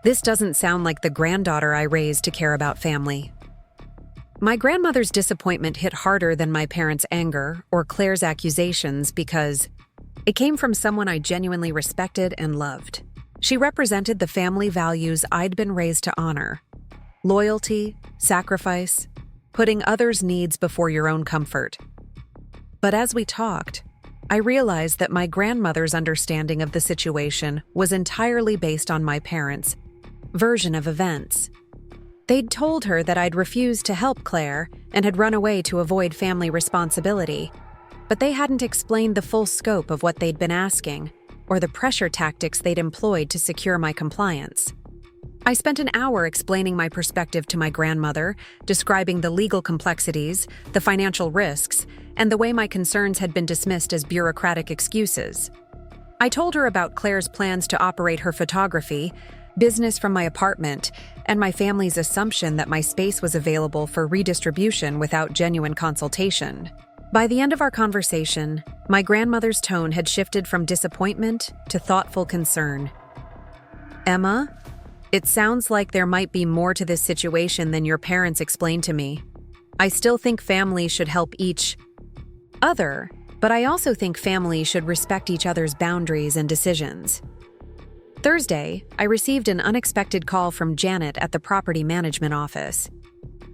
This doesn't sound like the granddaughter I raised to care about family. My grandmother's disappointment hit harder than my parents' anger or Claire's accusations because it came from someone I genuinely respected and loved. She represented the family values I'd been raised to honor: loyalty, sacrifice, putting others' needs before your own comfort. But as we talked, I realized that my grandmother's understanding of the situation was entirely based on my parents' version of events. They'd told her that I'd refused to help Claire and had run away to avoid family responsibility, but they hadn't explained the full scope of what they'd been asking or the pressure tactics they'd employed to secure my compliance. I spent an hour explaining my perspective to my grandmother, describing the legal complexities, the financial risks, and the way my concerns had been dismissed as bureaucratic excuses. I told her about Claire's plans to operate her photography business from my apartment, and my family's assumption that my space was available for redistribution without genuine consultation. By the end of our conversation, my grandmother's tone had shifted from disappointment to thoughtful concern. Emma, it sounds like there might be more to this situation than your parents explained to me. I still think families should help each other, but I also think families should respect each other's boundaries and decisions. Thursday, I received an unexpected call from Janet at the property management office.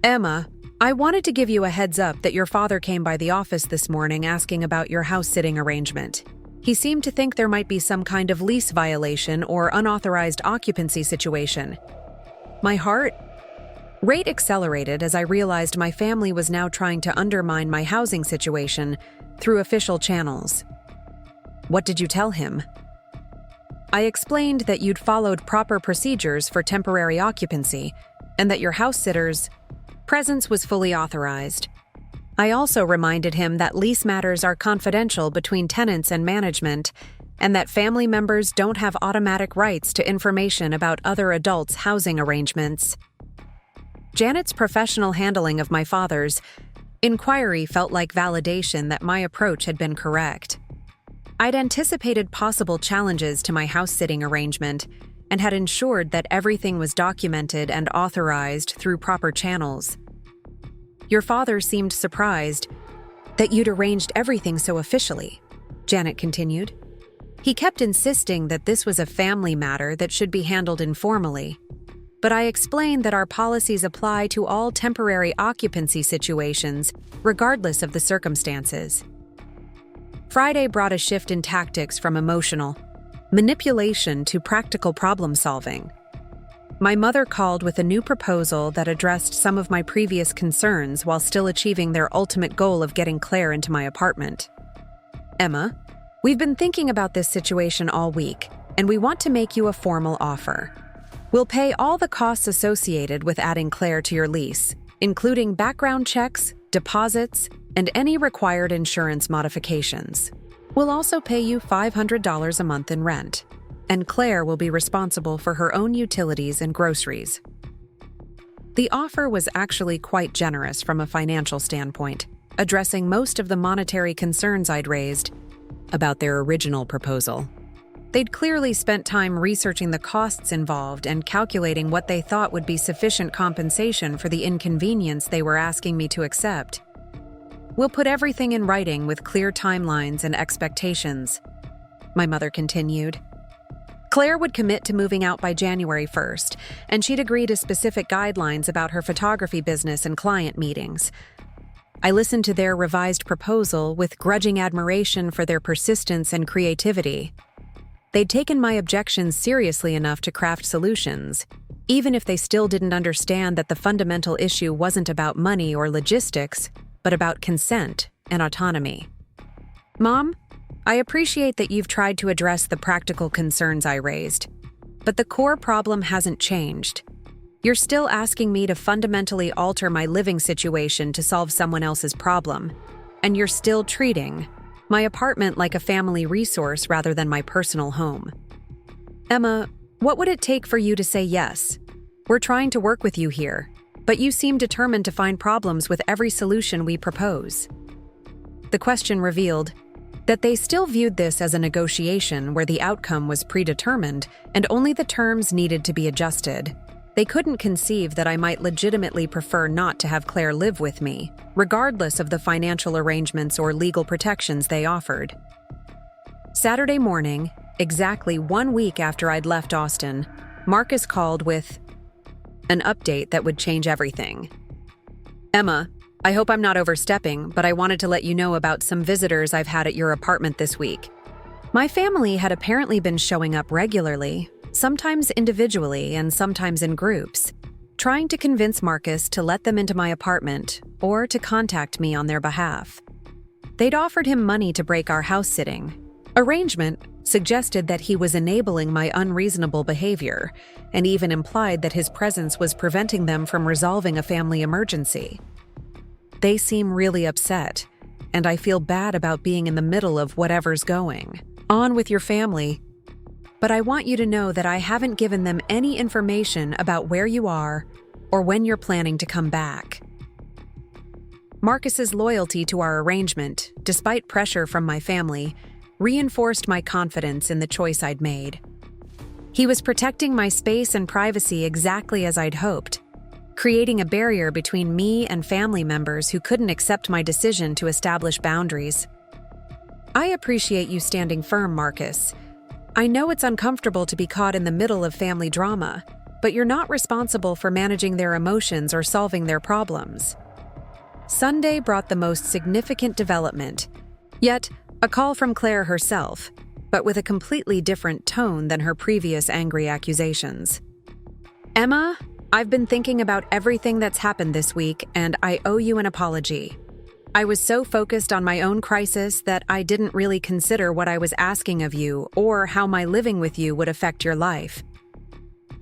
Emma, I wanted to give you a heads up that your father came by the office this morning asking about your house-sitting arrangement. He seemed to think there might be some kind of lease violation or unauthorized occupancy situation. My heart rate accelerated as I realized my family was now trying to undermine my housing situation through official channels. What did you tell him? I explained that you'd followed proper procedures for temporary occupancy and that your house-sitter's presence was fully authorized. I also reminded him that lease matters are confidential between tenants and management and that family members don't have automatic rights to information about other adults' housing arrangements. Janet's professional handling of my father's inquiry felt like validation that my approach had been correct. I'd anticipated possible challenges to my house-sitting arrangement and had ensured that everything was documented and authorized through proper channels. Your father seemed surprised that you'd arranged everything so officially, Janet continued. He kept insisting that this was a family matter that should be handled informally. but I explained that our policies apply to all temporary occupancy situations, regardless of the circumstances. Friday brought a shift in tactics from emotional manipulation to practical problem solving. My mother called with a new proposal that addressed some of my previous concerns while still achieving their ultimate goal of getting Claire into my apartment. Emma, we've been thinking about this situation all week, and we want to make you a formal offer. We'll pay all the costs associated with adding Claire to your lease, including background checks, deposits, and any required insurance modifications. We'll also pay you $500 a month in rent, and Claire will be responsible for her own utilities and groceries. The offer was actually quite generous from a financial standpoint, addressing most of the monetary concerns I'd raised about their original proposal. They'd clearly spent time researching the costs involved and calculating what they thought would be sufficient compensation for the inconvenience they were asking me to accept. We'll put everything in writing with clear timelines and expectations, my mother continued. Claire would commit to moving out by January 1st, and she'd agree to specific guidelines about her photography business and client meetings. I listened to their revised proposal with grudging admiration for their persistence and creativity. They'd taken my objections seriously enough to craft solutions, even if they still didn't understand that the fundamental issue wasn't about money or logistics, but about consent and autonomy. Mom, I appreciate that you've tried to address the practical concerns I raised, but the core problem hasn't changed. You're still asking me to fundamentally alter my living situation to solve someone else's problem, and you're still treating my apartment like a family resource rather than my personal home. Emma, what would it take for you to say yes? We're trying to work with you here, but you seem determined to find problems with every solution we propose. The question revealed that they still viewed this as a negotiation where the outcome was predetermined and only the terms needed to be adjusted. They couldn't conceive that I might legitimately prefer not to have Claire live with me, regardless of the financial arrangements or legal protections they offered. Saturday morning, exactly 1 week after I'd left Austin, Marcus called with an update that would change everything. Emma, I hope I'm not overstepping, but I wanted to let you know about some visitors I've had at your apartment this week. My family had apparently been showing up regularly, sometimes individually and sometimes in groups, trying to convince Marcus to let them into my apartment or to contact me on their behalf. They'd offered him money to break our house sitting. Arrangement suggested that he was enabling my unreasonable behavior and even implied that his presence was preventing them from resolving a family emergency. They seem really upset, and I feel bad about being in the middle of whatever's going on with your family. But I want you to know that I haven't given them any information about where you are or when you're planning to come back. Marcus's loyalty to our arrangement, despite pressure from my family, reinforced my confidence in the choice I'd made. He was protecting my space and privacy exactly as I'd hoped, creating a barrier between me and family members who couldn't accept my decision to establish boundaries. I appreciate you standing firm, Marcus. I know it's uncomfortable to be caught in the middle of family drama, but you're not responsible for managing their emotions or solving their problems. Sunday brought the most significant development, yet a call from Claire herself, but with a completely different tone than her previous angry accusations. Emma, I've been thinking about everything that's happened this week, and I owe you an apology. I was so focused on my own crisis that I didn't really consider what I was asking of you or how my living with you would affect your life.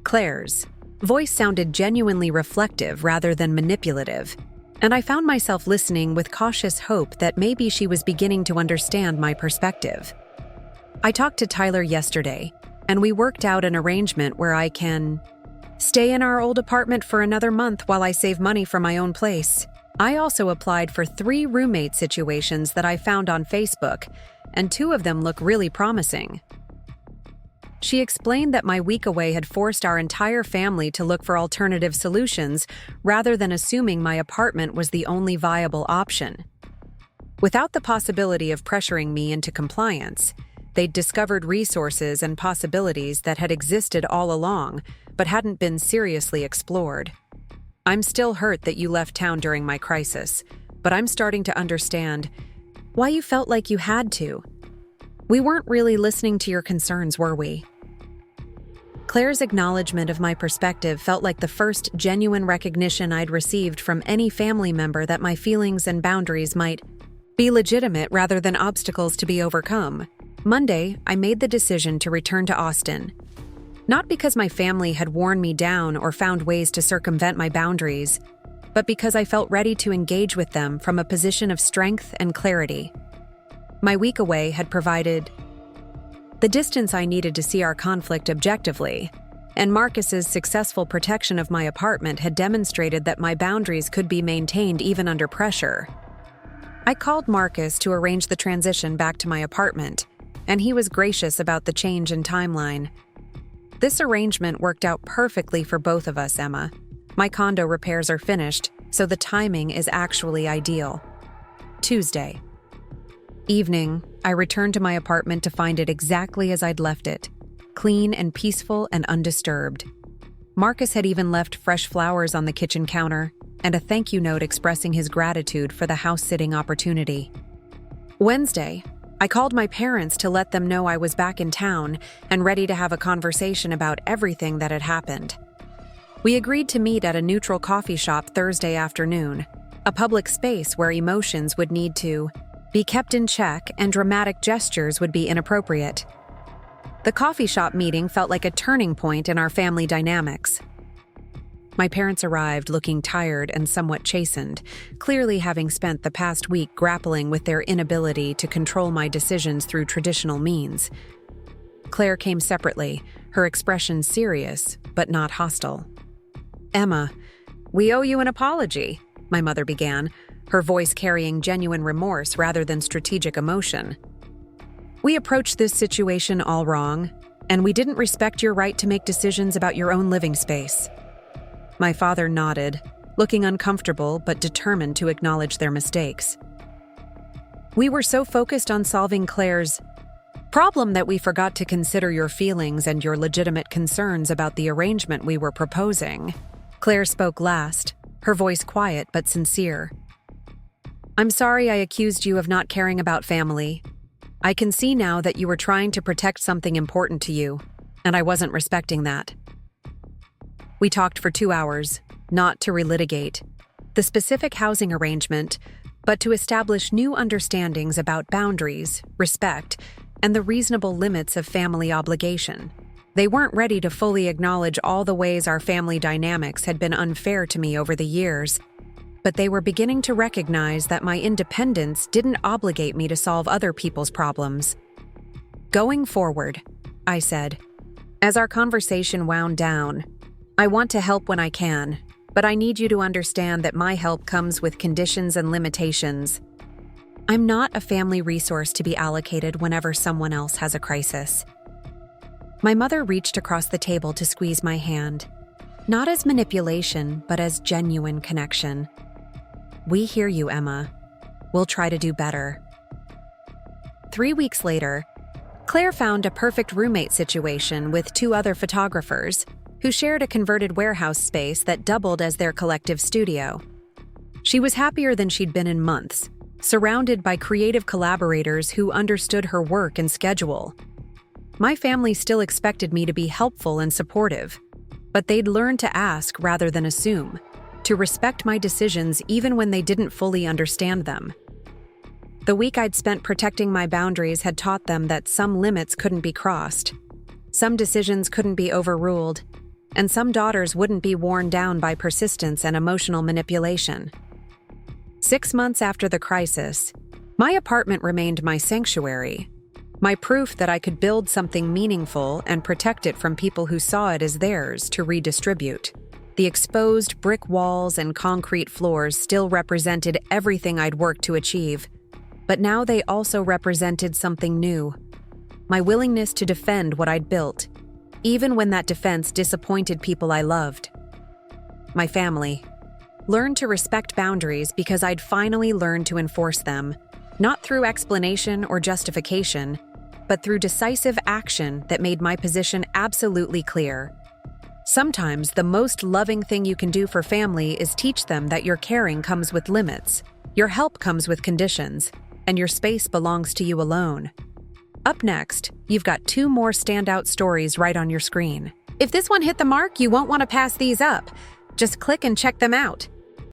Claire's voice sounded genuinely reflective rather than manipulative, and I found myself listening with cautious hope that maybe she was beginning to understand my perspective. I talked to Tyler yesterday, and we worked out an arrangement where I can stay in our old apartment for another month while I save money for my own place. I also applied for 3 roommate situations that I found on Facebook, and 2 of them look really promising. She explained that my week away had forced our entire family to look for alternative solutions rather than assuming my apartment was the only viable option. Without the possibility of pressuring me into compliance, they'd discovered resources and possibilities that had existed all along, but hadn't been seriously explored. I'm still hurt that you left town during my crisis, but I'm starting to understand why you felt like you had to. We weren't really listening to your concerns, were we? Claire's acknowledgement of my perspective felt like the first genuine recognition I'd received from any family member that my feelings and boundaries might be legitimate rather than obstacles to be overcome. Monday, I made the decision to return to Austin. Not because my family had worn me down or found ways to circumvent my boundaries, but because I felt ready to engage with them from a position of strength and clarity. My week away had provided the distance I needed to see our conflict objectively, and Marcus's successful protection of my apartment had demonstrated that my boundaries could be maintained even under pressure. I called Marcus to arrange the transition back to my apartment, and he was gracious about the change in timeline. This arrangement worked out perfectly for both of us, Emma. My condo repairs are finished, so the timing is actually ideal. Tuesday. Evening, I returned to my apartment to find it exactly as I'd left it, clean and peaceful and undisturbed. Marcus had even left fresh flowers on the kitchen counter and a thank you note expressing his gratitude for the house-sitting opportunity. Wednesday, I called my parents to let them know I was back in town and ready to have a conversation about everything that had happened. We agreed to meet at a neutral coffee shop Thursday afternoon, a public space where emotions would need to be kept in check and dramatic gestures would be inappropriate. The coffee shop meeting felt like a turning point in our family dynamics. My parents arrived looking tired and somewhat chastened, clearly having spent the past week grappling with their inability to control my decisions through traditional means. Claire came separately, her expression serious, but not hostile. "Emma, we owe you an apology," my mother began, her voice carrying genuine remorse rather than strategic emotion. "We approached this situation all wrong, and we didn't respect your right to make decisions about your own living space." My father nodded, looking uncomfortable but determined to acknowledge their mistakes. "We were so focused on solving Claire's problem that we forgot to consider your feelings and your legitimate concerns about the arrangement we were proposing." Claire spoke last, her voice quiet but sincere. "I'm sorry I accused you of not caring about family. I can see now that you were trying to protect something important to you, and I wasn't respecting that." We talked for 2 hours, not to relitigate the specific housing arrangement, but to establish new understandings about boundaries, respect, and the reasonable limits of family obligation. They weren't ready to fully acknowledge all the ways our family dynamics had been unfair to me over the years, but they were beginning to recognize that my independence didn't obligate me to solve other people's problems. "Going forward," I said, as our conversation wound down, "I want to help when I can, but I need you to understand that my help comes with conditions and limitations. I'm not a family resource to be allocated whenever someone else has a crisis." My mother reached across the table to squeeze my hand, not as manipulation, but as genuine connection. "We hear you, Emma. We'll try to do better." 3 weeks later, Claire found a perfect roommate situation with 2 other photographers who shared a converted warehouse space that doubled as their collective studio. She was happier than she'd been in months, surrounded by creative collaborators who understood her work and schedule. My family still expected me to be helpful and supportive, but they'd learned to ask rather than assume, to respect my decisions even when they didn't fully understand them. The week I'd spent protecting my boundaries had taught them that some limits couldn't be crossed, some decisions couldn't be overruled, and some daughters wouldn't be worn down by persistence and emotional manipulation. 6 months after the crisis, my apartment remained my sanctuary, my proof that I could build something meaningful and protect it from people who saw it as theirs to redistribute. The exposed brick walls and concrete floors still represented everything I'd worked to achieve, but now they also represented something new, my willingness to defend what I'd built, even when that defense disappointed people I loved. My family learned to respect boundaries because I'd finally learned to enforce them, not through explanation or justification, but through decisive action that made my position absolutely clear. Sometimes the most loving thing you can do for family is teach them that your caring comes with limits, your help comes with conditions, and your space belongs to you alone. Up next, you've got 2 more standout stories right on your screen. If this one hit the mark, you won't want to pass these up. Just click and check them out.